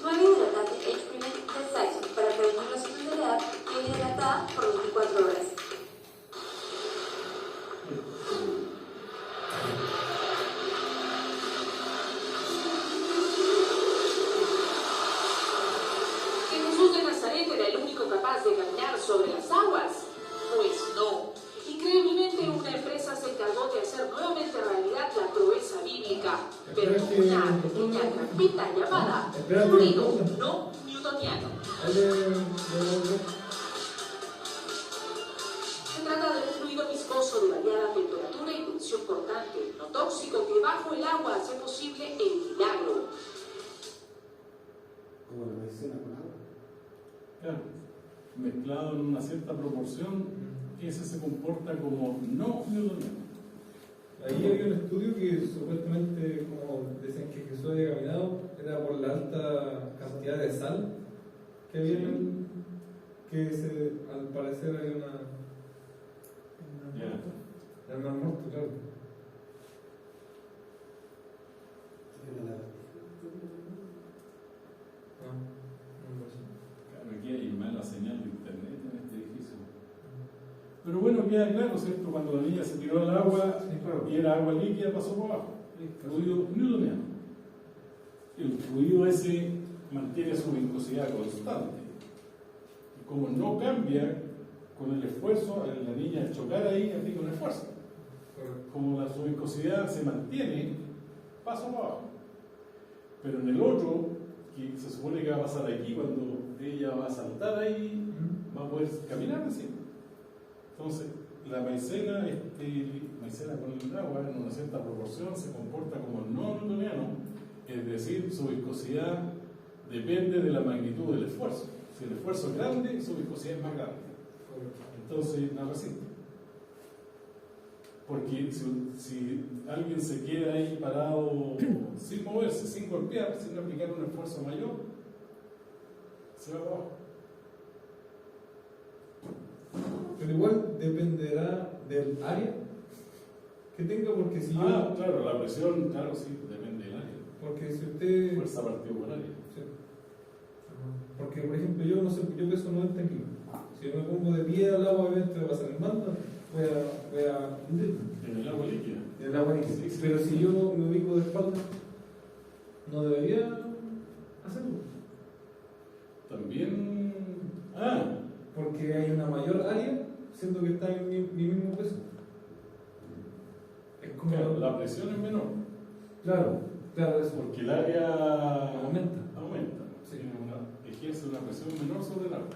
Nueve hidratante H-Prevent de Saxon para prevenir la suciedad y hidratada por 24 horas. ¿Que Jesús de Nazaret era el único capaz de caminar sobre las aguas? Pues no. Increíblemente, una empresa se encargó de hacer nuevamente realidad la proeza bíblica, pero con una pequeña trampita llamada fluido no newtoniano. Se trata de un fluido viscoso de variada temperatura y tensión cortante, no tóxico, que bajo el agua hace posible el milagro. Como la medicina con agua. Claro, mezclado en una cierta proporción, ese se comporta como no newtoniano. Ahí había un estudio que supuestamente, como decían que Jesús había caminado, era por la alta cantidad de sal que había en el, que al parecer había una... Ya. Era una muerte, claro. Claro, aquí hay mala señal de internet en este edificio. Pero bueno, queda claro, ¿cierto? Cuando la niña se tiró al agua y era agua líquida, pasó por abajo. Fluido newtoniano. El fluido ese mantiene su viscosidad constante. Y como no cambia con el esfuerzo, la niña al chocar ahí aplica un esfuerzo. Como su viscosidad se mantiene, pasa por abajo. Pero en el otro, que se supone que va a pasar aquí, cuando ella va a saltar ahí, va a poder caminar encima. Entonces, la maicena con el agua, en una cierta proporción, se comporta como no newtoniano, es decir, su viscosidad depende de la magnitud del esfuerzo. Si el esfuerzo es grande, su viscosidad es más grande. Entonces, la resiste. Porque si alguien se queda ahí parado sin moverse, sin golpear, sin aplicar un esfuerzo mayor, se va abajo. Pero igual dependerá del área que tenga, porque si yo. Claro, la presión, claro, sí, depende del área. Porque si usted. Fuerza partido por área. Sí. Porque, por ejemplo, yo no sé, yo peso 90 kilos. Si yo me pongo de pie al agua, obviamente me va a salir banda, voy a hundirme. En el agua líquida. En el agua líquida. Sí, sí. Pero si yo me ubico de espalda, no debería hacerlo. También. Porque hay una mayor área, siendo que está en mi mismo peso. Es como. Claro, la presión es menor. Claro, eso. Porque el área Aumenta. Sí, ejerce una presión menor sobre el agua.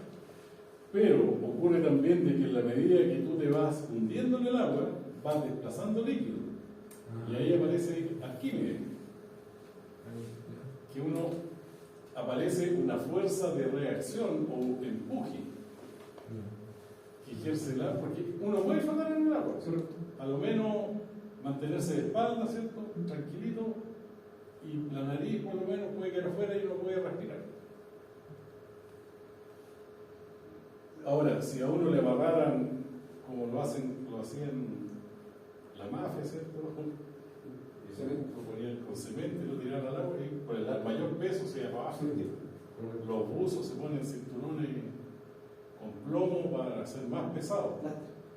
Pero ocurre también de que en la medida que tú te vas hundiendo en el agua, vas desplazando líquido. Y ahí aparece Arquímedes, que aparece una fuerza de reacción o empuje que ejerce el agua, porque uno puede flotar en el agua, ¿cierto? A lo menos mantenerse de espalda, ¿cierto? Tranquilito, y la nariz por lo menos puede quedar afuera y uno puede respirar. Ahora, si a uno le agarraran, como lo hacían la mafia, ¿cierto? Lo ponían con cemento y lo tiraban al agua y por el mayor peso se iba para abajo. Los buzos se ponen cinturones con plomo para ser más pesados.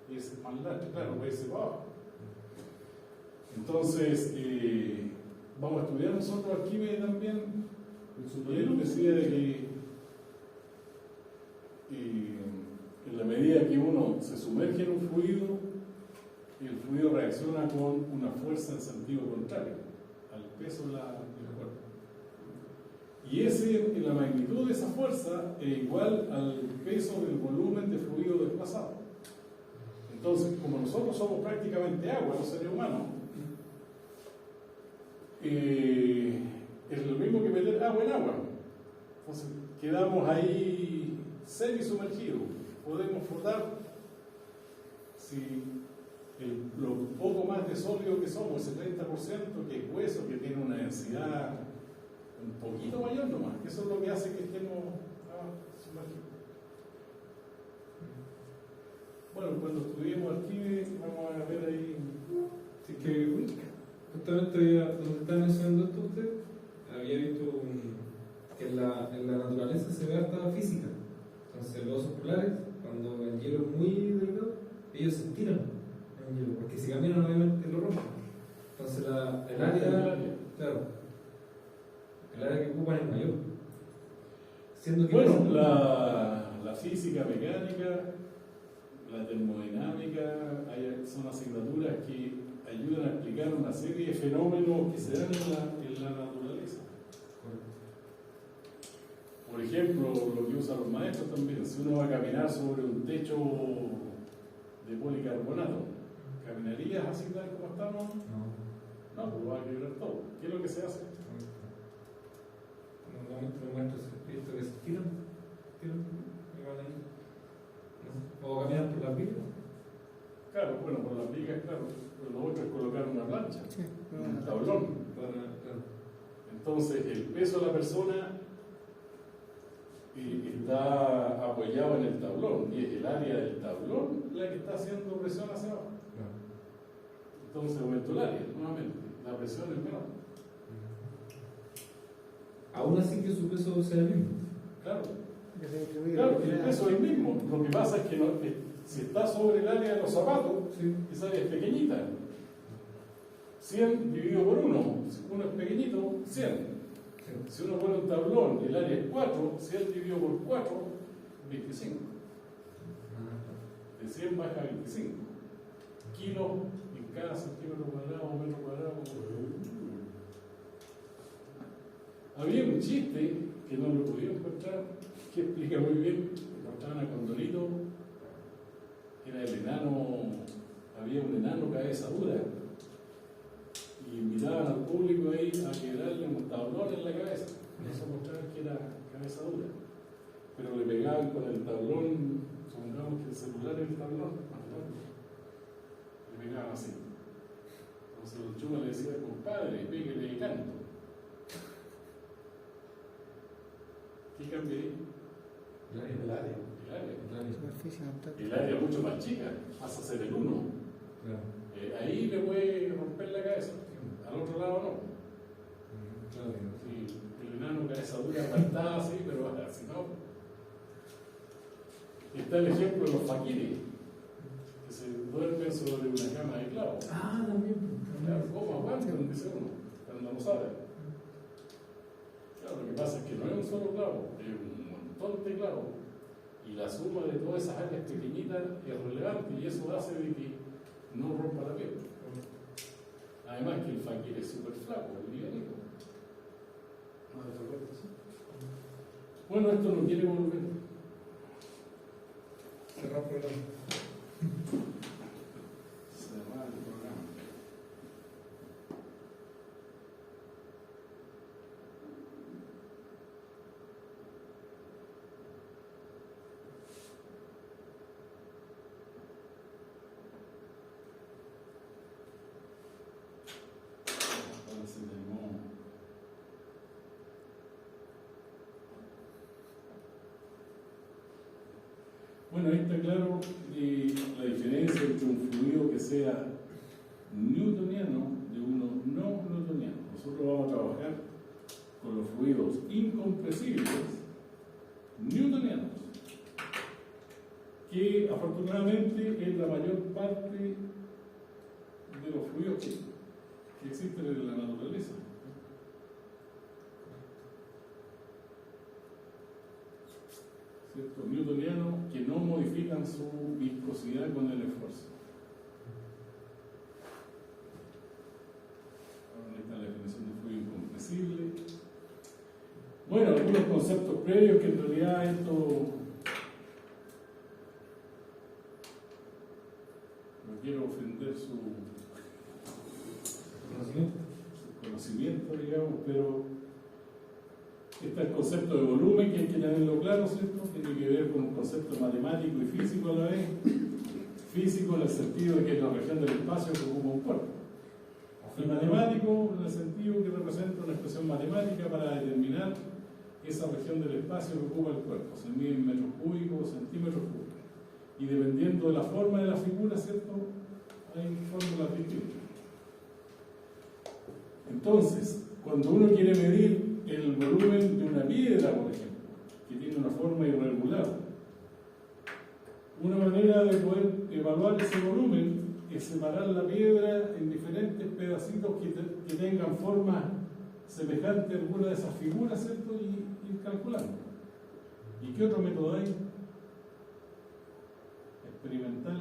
Y es más lastre, claro, puede irse para abajo. Entonces, vamos a estudiar nosotros Arquímedes también. Y él decía de que en la medida que uno se sumerge en un fluido, el fluido reacciona con una fuerza en sentido contrario al peso del cuerpo. Y la magnitud de esa fuerza es igual al peso del volumen de fluido desplazado. Entonces, como nosotros somos prácticamente agua, los seres humanos, es lo mismo que meter agua en agua. Entonces, quedamos ahí semi-sumergidos. Podemos flotar si lo poco más de sólido que somos, ese 30% que es hueso, que tiene una densidad un poquito mayor nomás. Eso es lo que hace que estemos sumergidos. Bueno, cuando estudiemos Arquímedes, vamos a ver ahí. Así que, justamente donde está mencionando esto usted, había visto que en la naturaleza se ve hasta física. Entonces, los osos polares, cuando el hielo es muy delgado, ellos se estiran en el hielo, porque si caminan, obviamente lo rompen. Entonces, el área, claro, el área que ocupan es mayor. Siendo que bueno, la física mecánica, la termodinámica, son asignaturas que ayudan a explicar una serie de fenómenos que se dan en la naturaleza. Por ejemplo, lo que usan los maestros también, si uno va a caminar sobre un techo de policarbonato, ¿caminarías así tal como estamos? No, pues va a quebrar todo. ¿Qué es lo que se hace? Los maestros esto que se tiran, y van ahí. ¿No? O caminan por las vigas. Claro, bueno, por las vigas, claro. Pero lo otro es colocar una plancha, Sí, un tablón. Entonces, el peso de la persona está apoyado en el tablón, y es el área del tablón la que está haciendo presión hacia abajo. Entonces, aumenta el área, nuevamente. La presión es menor. Aún así que su peso sea el mismo. Claro. que se distribuye. Claro, el peso es el mismo. Lo que pasa es que si está sobre el área de los zapatos, esa área es pequeñita. 100 dividido por 1. Si uno es pequeñito, 100. Si uno pone un tablón y el área es 4, 100 dividido por 4, 25. De 100 baja a 25. Kilos en cada centímetro cuadrado o metro cuadrado. Había un chiste que no lo podía encontrar, que explica muy bien. Encontraban a Condorito, que era el enano, había un enano cabeza dura, y invitaban al público ahí a quebrarle un tablón en la cabeza. Eso mostraban que era cabeza dura, pero le pegaban con el tablón, supongamos que el celular es el tablón, le me pegaban así. Entonces los chumas le decían, compadre, pégale de canto. ¿Qué cambia ahí? El área. El área. El área. Superficie, contacto. El área mucho más chica, pasa a ser el 1. Claro. Ahí le puede romper la cabeza, al otro lado no. Claro. Sí, el enano cabeza dura, apartada así, pero así no. Está el ejemplo de los faquires, que se duermen sobre una cama de clavos. Ah, también. Claro, ¿cómo aguantan? Dice uno, cuando no sabe. Claro, lo que pasa es que no es un solo clavo, es un montón de clavos. Y la suma de todas esas áreas pequeñitas es relevante y eso hace de que no rompa la piel. Además que el faquir es súper flaco, el livianito. Bueno, esto no quiere volver. Cerrar programa. Cerrar el programa. Ahora se llamó. Bueno, ahí está claro la diferencia entre un fluido que sea newtoniano de uno no newtoniano. Nosotros vamos a trabajar con los fluidos incompresibles newtonianos, que afortunadamente es la mayor parte de los fluidos que existen en la naturaleza. ¿Cierto? Newtonianos que no modifican su viscosidad con el esfuerzo. Ahora está la definición de fluido incompresible. Bueno, algunos conceptos previos que en realidad esto no quiero ofender su conocimiento, digamos, pero está el concepto de volumen, que hay que tenerlo claro, ¿cierto? Tiene que ver con un concepto matemático y físico a la vez. Físico en el sentido de que es la región del espacio que ocupa un cuerpo. Y matemático en el sentido que representa una expresión matemática para determinar esa región del espacio que ocupa el cuerpo. Se mide en metros cúbicos, centímetros cúbicos. Y dependiendo de la forma de la figura, ¿cierto? Hay fórmulas distintas. Entonces, cuando uno quiere medir el volumen de una piedra, por ejemplo, que tiene una forma irregular, una manera de poder evaluar ese volumen es separar la piedra en diferentes pedacitos que tengan forma semejante a alguna de esas figuras, ¿cierto? Y ir calculando. ¿Y qué otro método hay? Experimental.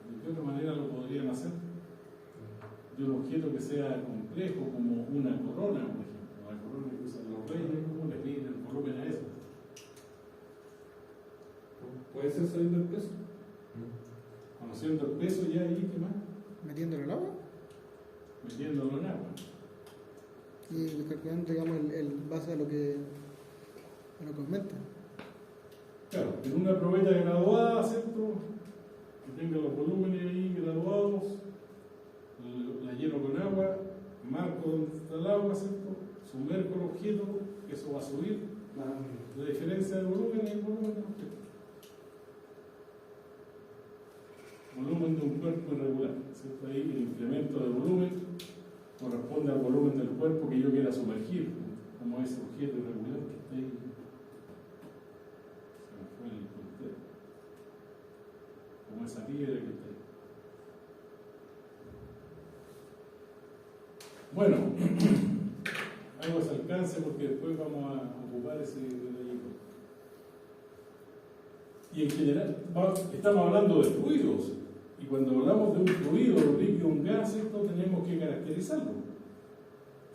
¿De qué otra manera lo podrían hacer? De un objeto que sea complejo, como una corona, por ejemplo. La corona que usan los reyes, ¿cómo les miden el volumen a eso? ¿Puede ser sabiendo el peso? Conociendo el peso ya ahí, ¿qué más? Metiéndolo en agua Metiéndolo en agua. y calculando, digamos, el base a lo que aumenta. Claro, en una probeta graduada, ¿cierto? Que tenga los volúmenes ahí graduados, la lleno con agua, marco donde está el agua, ¿cierto? Sumerjo el objeto, eso va a subir. La diferencia de volumen es el volumen del objeto. Volumen de un cuerpo irregular, ¿cierto? Ahí el incremento de volumen corresponde al volumen del cuerpo que yo quiera sumergir, como ese objeto irregular que está ahí. Se me fue el puntero. Como esa piedra que está ahí. Bueno, hago ese alcance porque después vamos a ocupar ese detallito. Y en general, estamos hablando de fluidos. Y cuando hablamos de un fluido, un líquido, un gas, esto tenemos que caracterizarlo.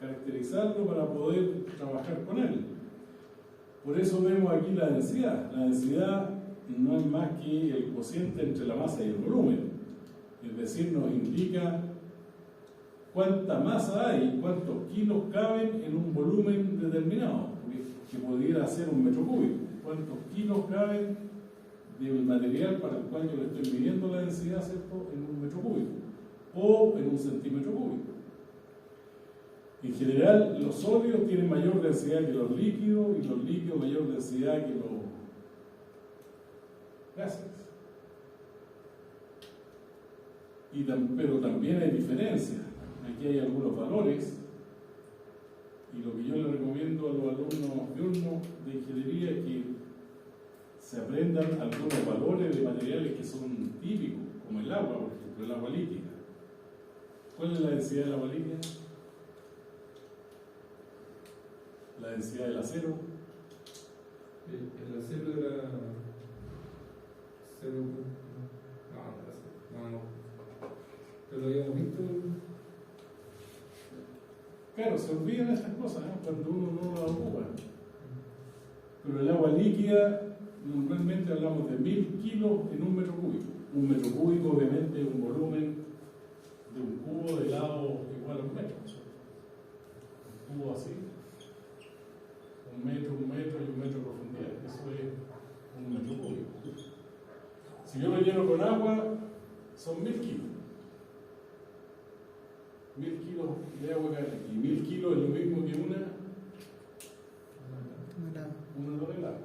Caracterizarlo para poder trabajar con él. Por eso vemos aquí la densidad. La densidad no es más que el cociente entre la masa y el volumen. Es decir, nos indica cuánta masa hay, cuántos kilos caben en un volumen determinado, que pudiera ser un metro cúbico. Cuántos kilos caben del material para el cual yo le estoy midiendo la densidad, ¿cierto?, en un metro cúbico. o en 1 centímetro cúbico. En general, los sólidos tienen mayor densidad que los líquidos y los líquidos mayor densidad que los gases. Pero también hay diferencias. Aquí hay algunos valores y lo que yo le recomiendo a los alumnos de ingeniería es que se aprendan algunos valores de materiales que son típicos, como el agua, por ejemplo, el agua líquida. ¿Cuál es la densidad del agua líquida? La densidad del acero. El acero era 0. No. Pero lo habíamos visto. Claro, se olvidan estas cosas, ¿no? Cuando uno no las ocupa. Pero el agua líquida, normalmente hablamos de 1000 kilos en 1 metro cúbico. 1 metro cúbico, obviamente, es un volumen de un cubo de lado igual a 1 metro. Un cubo así. 1 metro y 1 metro de profundidad. Eso es 1 metro cúbico. Si yo lo lleno con agua, son 1000 kilos. 1000 kilos de agua caliente. Y 1000 kilos es lo mismo que una tonelada.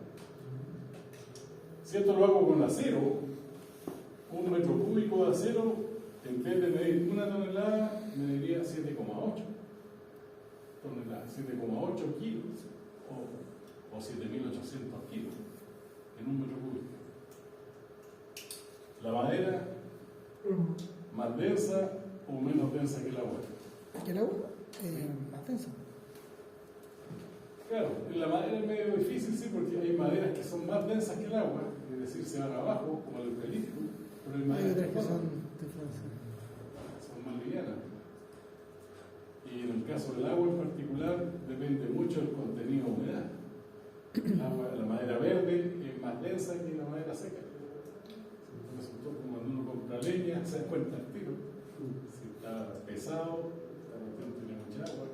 Si esto lo hago con acero, 1 metro cúbico de acero, en vez de medir 1 tonelada, mediría 7,8 toneladas, 7,8 kilos o 7.800 kilos en 1 metro cúbico. La madera, más densa o menos densa que el agua. ¿Que el agua? Más densa. Claro, en la madera es medio difícil, sí, porque hay maderas que son más densas que el agua, es decir, se van abajo, como el eucalipto, pero hay Hay maderas otras que que son son más livianas. Y en el caso del agua en particular, depende mucho del contenido de humedad. La madera verde es más densa que la madera seca. Resultó como cuando uno compra leña, se da cuenta al tiro. Si está pesado, la cuestión tiene mucha agua.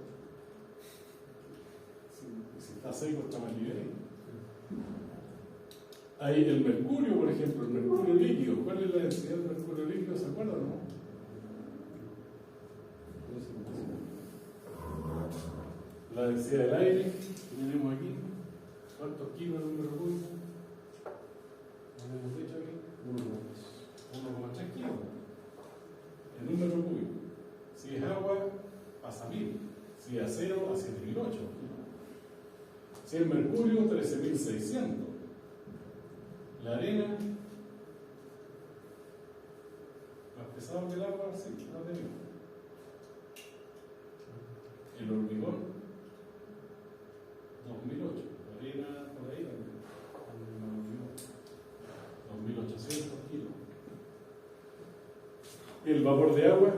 Si está seco, está más liviano. Hay el mercurio, por ejemplo, el mercurio líquido. ¿Cuál es la densidad del mercurio líquido? ¿Se acuerdan o no? La densidad del aire que tenemos aquí. ¿Cuántos kilos en un metro cúbico? ¿Lo hemos dicho aquí? 1,3 kilos en 1 metro cúbico. Si es agua, pasa 1000. Si es acero, a 7008. Si es mercurio, 13.600. La arena, más pesado que el agua, sí, no tenemos. El hormigón, 2008. La arena, por ahí, 2.800 kilos. El vapor de agua,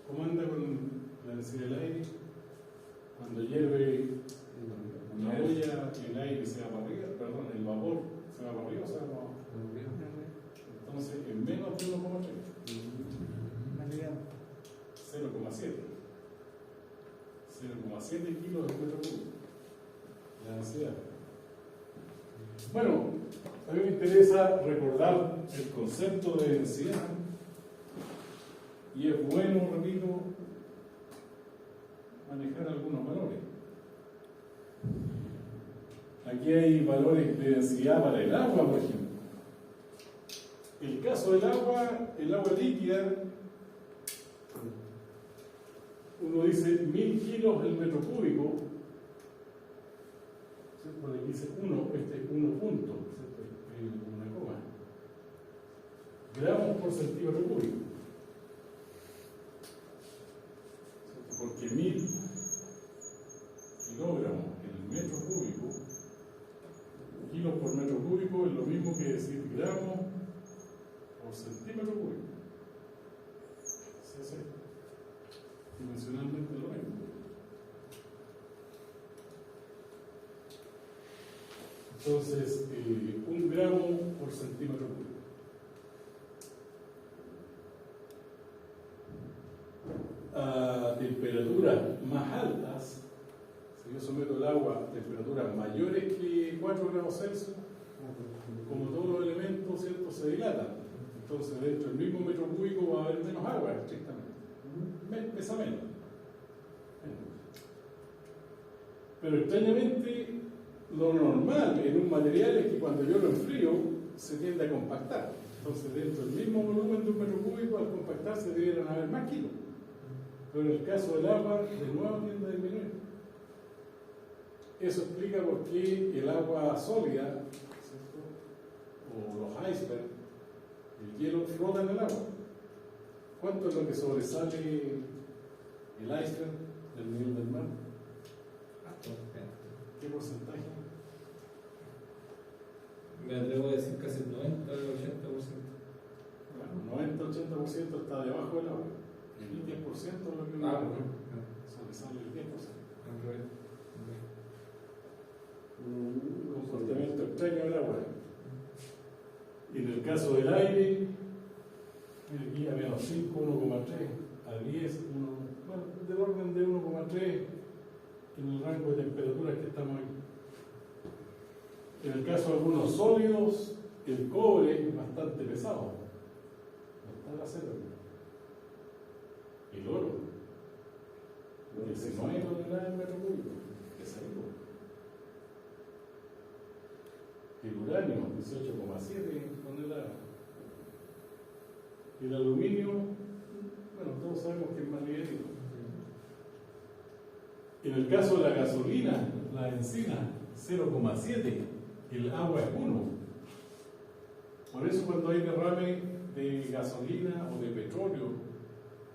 ¿cómo anda con la densidad del aire? Cuando hierve una olla y el aire se va para arriba, perdón, el vapor se va para arriba o se va para abajo. Entonces, en menos de 1,3, más liviano. 0,7. 0,7 kilos de metro cúbico. La densidad. Bueno, a mí me interesa recordar el concepto de densidad y es bueno, repito, manejar algunos valores. Aquí hay valores de densidad para el agua, por ejemplo. El caso del agua, el agua líquida, uno dice 1000 kilos el metro cúbico, por aquí dice 1, este es 1 punto, una coma, gramos por centímetro cúbico, porque 1000 kilogramos en el metro cúbico, kilos por metro cúbico es lo mismo que decir gramos por centímetro cúbico. ¿Sí? Dimensionalmente lo mismo. Entonces, 1 gramo por centímetro cúbico. A temperaturas más altas, si yo someto el agua a temperaturas mayores que 4 grados Celsius, como todos los elementos, ¿cierto?, se dilatan. Entonces, dentro del mismo metro cúbico va a haber menos agua, estrictamente. Pesa menos. Pero extrañamente, lo normal en un material es que cuando yo lo enfrío, se tiende a compactar. Entonces, dentro del mismo volumen de un metro cúbico, al compactarse debieran haber más kilos. Pero en el caso del agua, de nuevo tiende a disminuir. Eso explica por qué el agua sólida, ¿cierto?, o los icebergs, el hielo flota en el agua. ¿Cuánto es lo que sobresale el iceberg del nivel del mar? ¿Qué porcentaje? Me atrevo a decir casi el 90-80%. Bueno, 90-80% está debajo del agua. El 10% es lo que sobresale el 10%. Un comportamiento extraño del agua. Y en el caso del aire, aquí a menos 5, 1,3, a 10, bueno, del orden de 1,3 en el rango de temperaturas que estamos aquí. En el caso de algunos sólidos, el cobre es bastante pesado. No está el acero. El oro. 19 toneladas en metro cúbico. Pesadito. El uranio, 18,7 toneladas. El aluminio, bueno, todos sabemos que es más livianito. En el caso de la gasolina, la benzina, 0,7. El agua es 1. Por eso cuando hay derrame de gasolina o de petróleo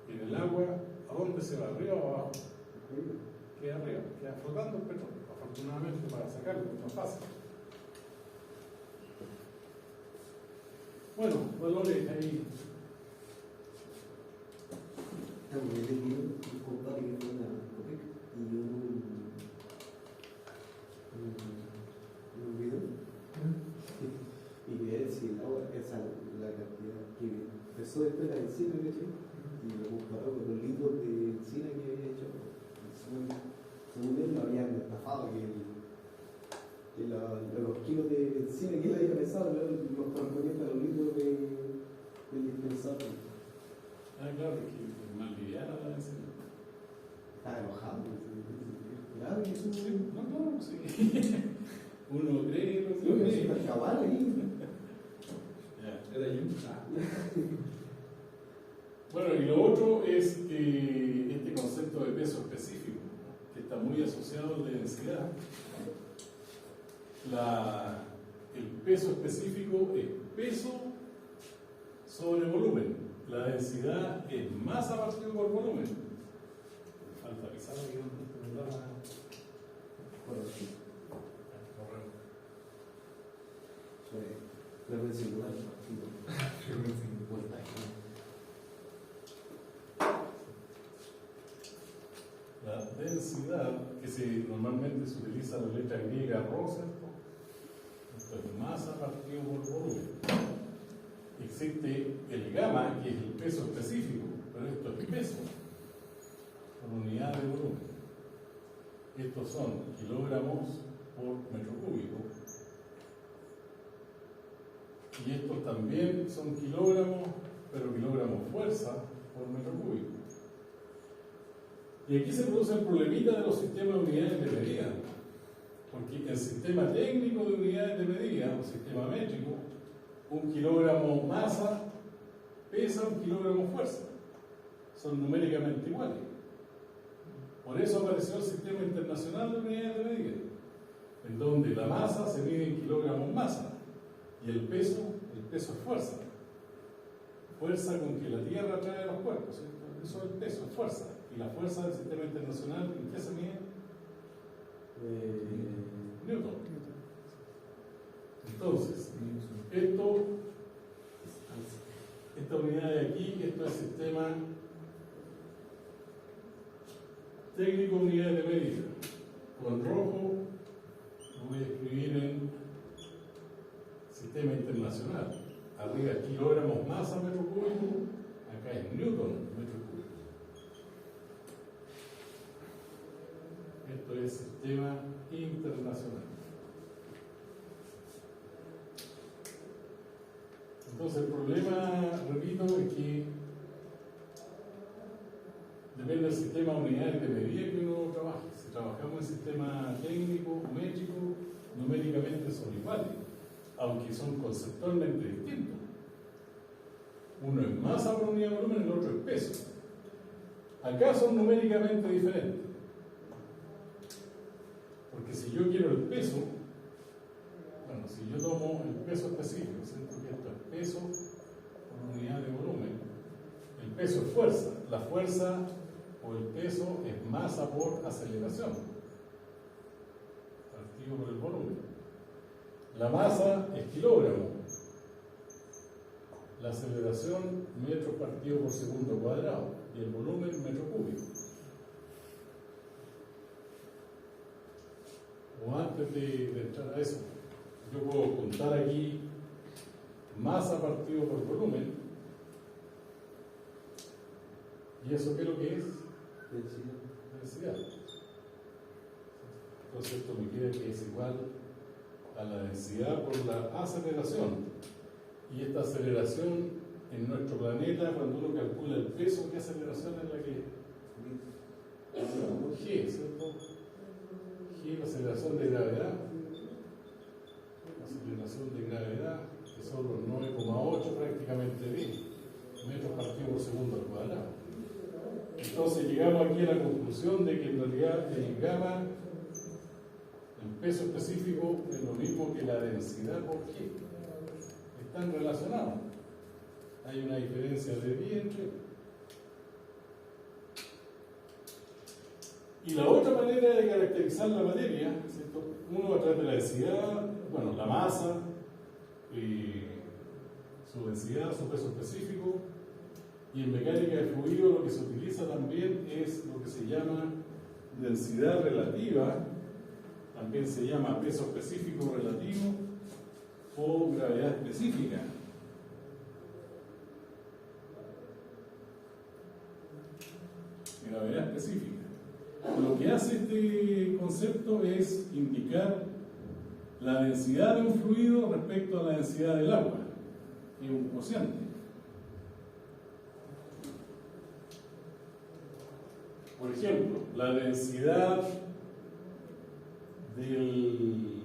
en el agua, ¿a dónde se va? ¿Arriba o abajo? Queda arriba, queda flotando el petróleo. Afortunadamente para sacarlo es más fácil. Bueno, valores ahí. Estamos viendo un compadre que fue una Copec y un video. Y que si el agua, esa la cantidad que empezó después la encina que hecho y lo comparó con los litros de encina que había hecho. Según él lo habían estafado, que los kilos de encina que él había pensado los correspondientes a los litros del dispensador. Ah, claro, que es más liviana la benzina. Estaba enojado. Claro, y eso Sí, no, sí. Uno cree, lo sí, cree. está cabal ahí. Ya. Era yo. Bueno, y lo otro es que este concepto de peso específico, que está muy asociado al de densidad. El peso específico es peso sobre volumen. La densidad es masa partido por volumen. Falta pisar aquí donde está la... Frecuencia singular. La densidad, que normalmente se utiliza la letra griega rho, ¿cierto? Esto es masa partido por volumen. Existe el gamma, que es el peso específico, pero esto es peso por unidad de volumen. Estos son kilogramos por metro cúbico. Y estos también son kilogramos, pero kilogramos fuerza por metro cúbico. Y aquí se produce el problemita de los sistemas de unidades de medida, porque el sistema técnico de unidades de medida, o sistema métrico, un kilogramo masa pesa un kilogramo fuerza. Son numéricamente iguales. Por eso apareció el sistema internacional de unidades de medida, en donde la masa se mide en kilogramos masa y el peso es fuerza. Fuerza con que la Tierra atrae a los cuerpos, ¿cierto? Eso es el peso, es fuerza. Y la fuerza del sistema internacional, ¿en qué se mide? Newton. Entonces, esta unidad de aquí, esto es sistema técnico unidad de medida. Con rojo lo voy a escribir en sistema internacional. Arriba es kilogramos masa metro cúbico, acá es Newton metro cúbico. Esto es sistema internacional. Entonces el problema, repito, es que depende del sistema unitario de medida que uno trabaje. Si trabajamos en sistema técnico, métrico, numéricamente son iguales, aunque son conceptualmente distintos. Uno es masa por unidad de volumen, el otro es peso. Acá son numéricamente diferentes. Porque si yo quiero el peso, bueno, si yo tomo el peso específico, ¿cierto? Que esto es peso por unidad de volumen, el peso es fuerza. La fuerza o el peso es masa por aceleración, partido por el volumen. La masa es kilogramo. La aceleración, metros partido por segundo cuadrado, y el volumen, metro cúbico. O antes de entrar a eso, yo puedo contar aquí masa partido por volumen, y eso ¿qué es lo que es? Densidad. Entonces esto me queda que es igual a la densidad por la aceleración. Y esta aceleración en nuestro planeta, cuando uno calcula el peso, ¿qué aceleración es la que? G, ¿cierto? G, la aceleración de gravedad. La aceleración de gravedad, que son los 9,8 prácticamente metros partido por segundo al cuadrado. Entonces llegamos aquí a la conclusión de que en realidad el gamma, el peso específico, es lo mismo que la densidad por G. Están relacionados. Hay una diferencia de 10 entre ellos. Y la otra manera de caracterizar la materia, ¿cierto? Uno a través de la densidad, bueno, la masa, su densidad, su peso específico, y en mecánica de fluido lo que se utiliza también es lo que se llama densidad relativa, también se llama peso específico relativo o gravedad específica. Gravedad específica. Lo que hace este concepto es indicar la densidad de un fluido respecto a la densidad del agua, es un cociente. Por ejemplo, la densidad del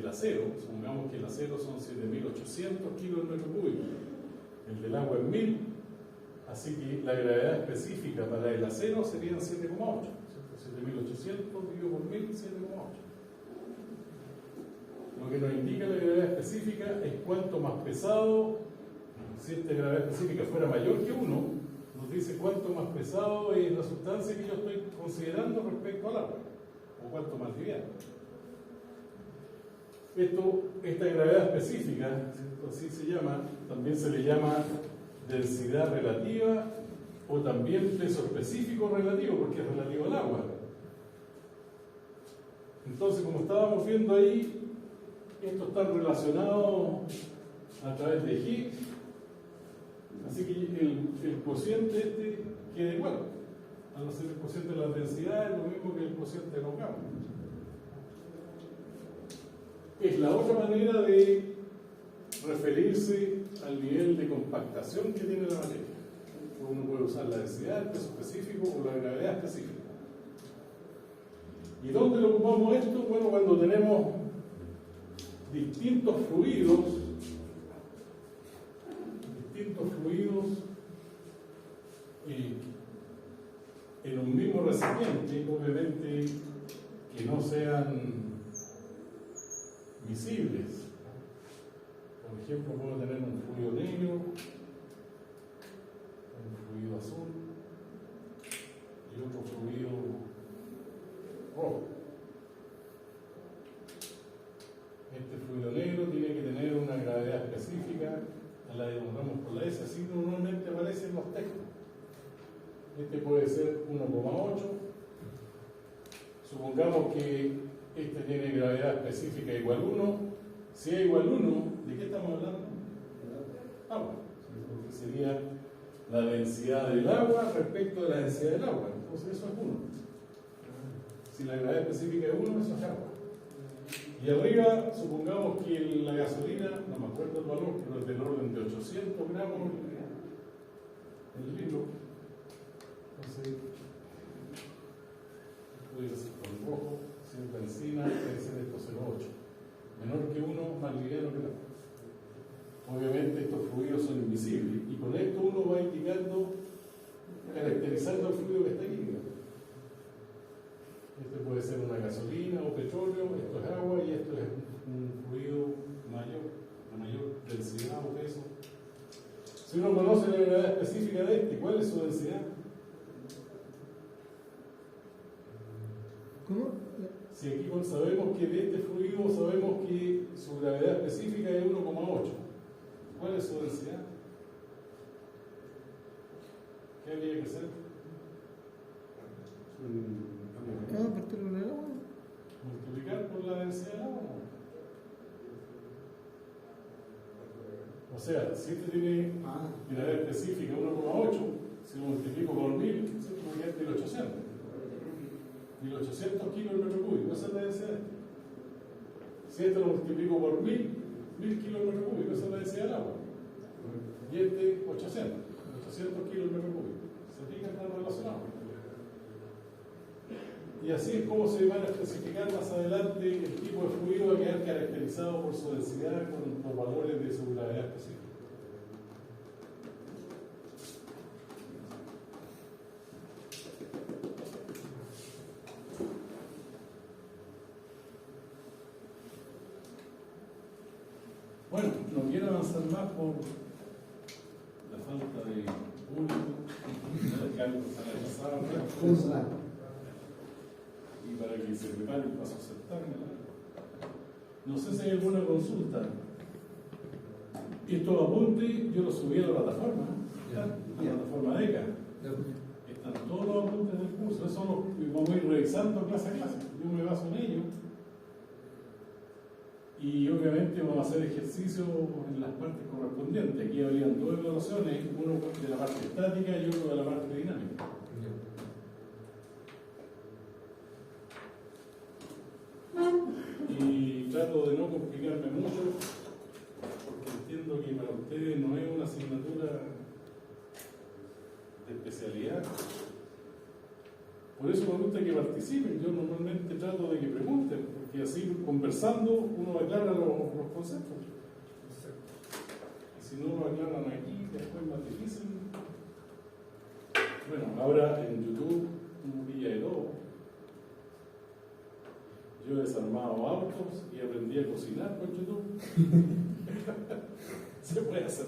acero, supongamos que el acero son 7.800 kilos en metro cúbico, el del agua es 1.000, así que la gravedad específica para el acero serían 7,8, 7.800 dividido por 1.000, 7,8. Lo que nos indica la gravedad específica es cuánto más pesado, si esta gravedad específica fuera mayor que 1, nos dice cuánto más pesado es la sustancia que yo estoy considerando respecto al agua, o cuánto más liviano. Esta gravedad específica, ¿cierto? Así se llama, también se le llama densidad relativa o también peso específico relativo, porque es relativo al agua. Entonces, como estábamos viendo ahí, esto está relacionado a través de G, así que el cociente este queda igual. Al ser el cociente de la densidad es lo mismo que el cociente de los gamas. Es la otra manera de referirse al nivel de compactación que tiene la materia. Uno puede usar la densidad, el peso específico o la gravedad específica. ¿Y dónde lo ocupamos esto? Bueno, cuando tenemos distintos fluidos en un mismo recipiente, obviamente que no sean visibles. Por ejemplo, puedo tener un fluido negro, un fluido azul y otro fluido rojo. Este fluido negro tiene que tener una gravedad específica, la denominamos por la S, así normalmente aparece en los textos. Este puede ser 1,8. Supongamos que este tiene gravedad específica igual 1. Si es igual 1, ¿de qué estamos hablando? Agua. Porque sería la densidad del agua respecto de la densidad del agua. Entonces eso es 1. Si la gravedad específica es 1, eso es agua. Y arriba, supongamos que la gasolina, no me acuerdo el valor, pero es del orden de 800 gramos el litro. Entonces, puede ser con rojo, si es benzina, debe ser esto 0,8. Menor que uno, más liviano que la. Obviamente estos fluidos son invisibles y con esto uno va indicando, caracterizando el fluido que está aquí. Este puede ser una gasolina o petróleo, esto es agua y esto es un fluido mayor, de mayor densidad o peso. Si uno conoce la gravedad específica de este, ¿cuál es su densidad? ¿Cómo? Si aquí sabemos que de este fluido sabemos que su gravedad específica es 1,8, ¿cuál es su densidad? ¿Qué habría que hacer? Partir con el agua. Multiplicar por la densidad del agua. O sea, si este tiene gravedad específica 1,8, si lo multiplico por 1000, me queda 1800. 1800 kilos el metro cúbico, esa es la densidad. Si este lo multiplico por 1000 kilos el metro cúbico, esa es la densidad del agua. Y este 800 kilos el metro cúbico. ¿Se fijan? Están relacionados. Y así es como se van a especificar más adelante el tipo de fluido va a quedar caracterizado por su densidad con los valores de su gravedad específica. Bueno, no quiero avanzar más por la falta de público, de cargos salarizados. Y para que se prepare el paso a aceptar. No sé si hay alguna consulta. Estos apuntes yo los subí a la plataforma, la plataforma DECA. Están todos los apuntes del curso, eso los vamos a ir revisando clase a clase. Yo me baso en ello. Y obviamente vamos a hacer ejercicios en las partes correspondientes. Aquí habrían dos evaluaciones, uno de la parte estática y otro de la parte dinámica. Y trato de no complicarme mucho, porque entiendo que para ustedes no es una asignatura de especialidad. Por eso me gusta que participen. Yo normalmente trato de que pregunten, porque así conversando uno aclara los conceptos. Y si no lo aclaran aquí, después es más difícil. Bueno, ahora en YouTube uno pilla de todo. Yo he desarmado autos y aprendí a cocinar con YouTube. Se puede hacer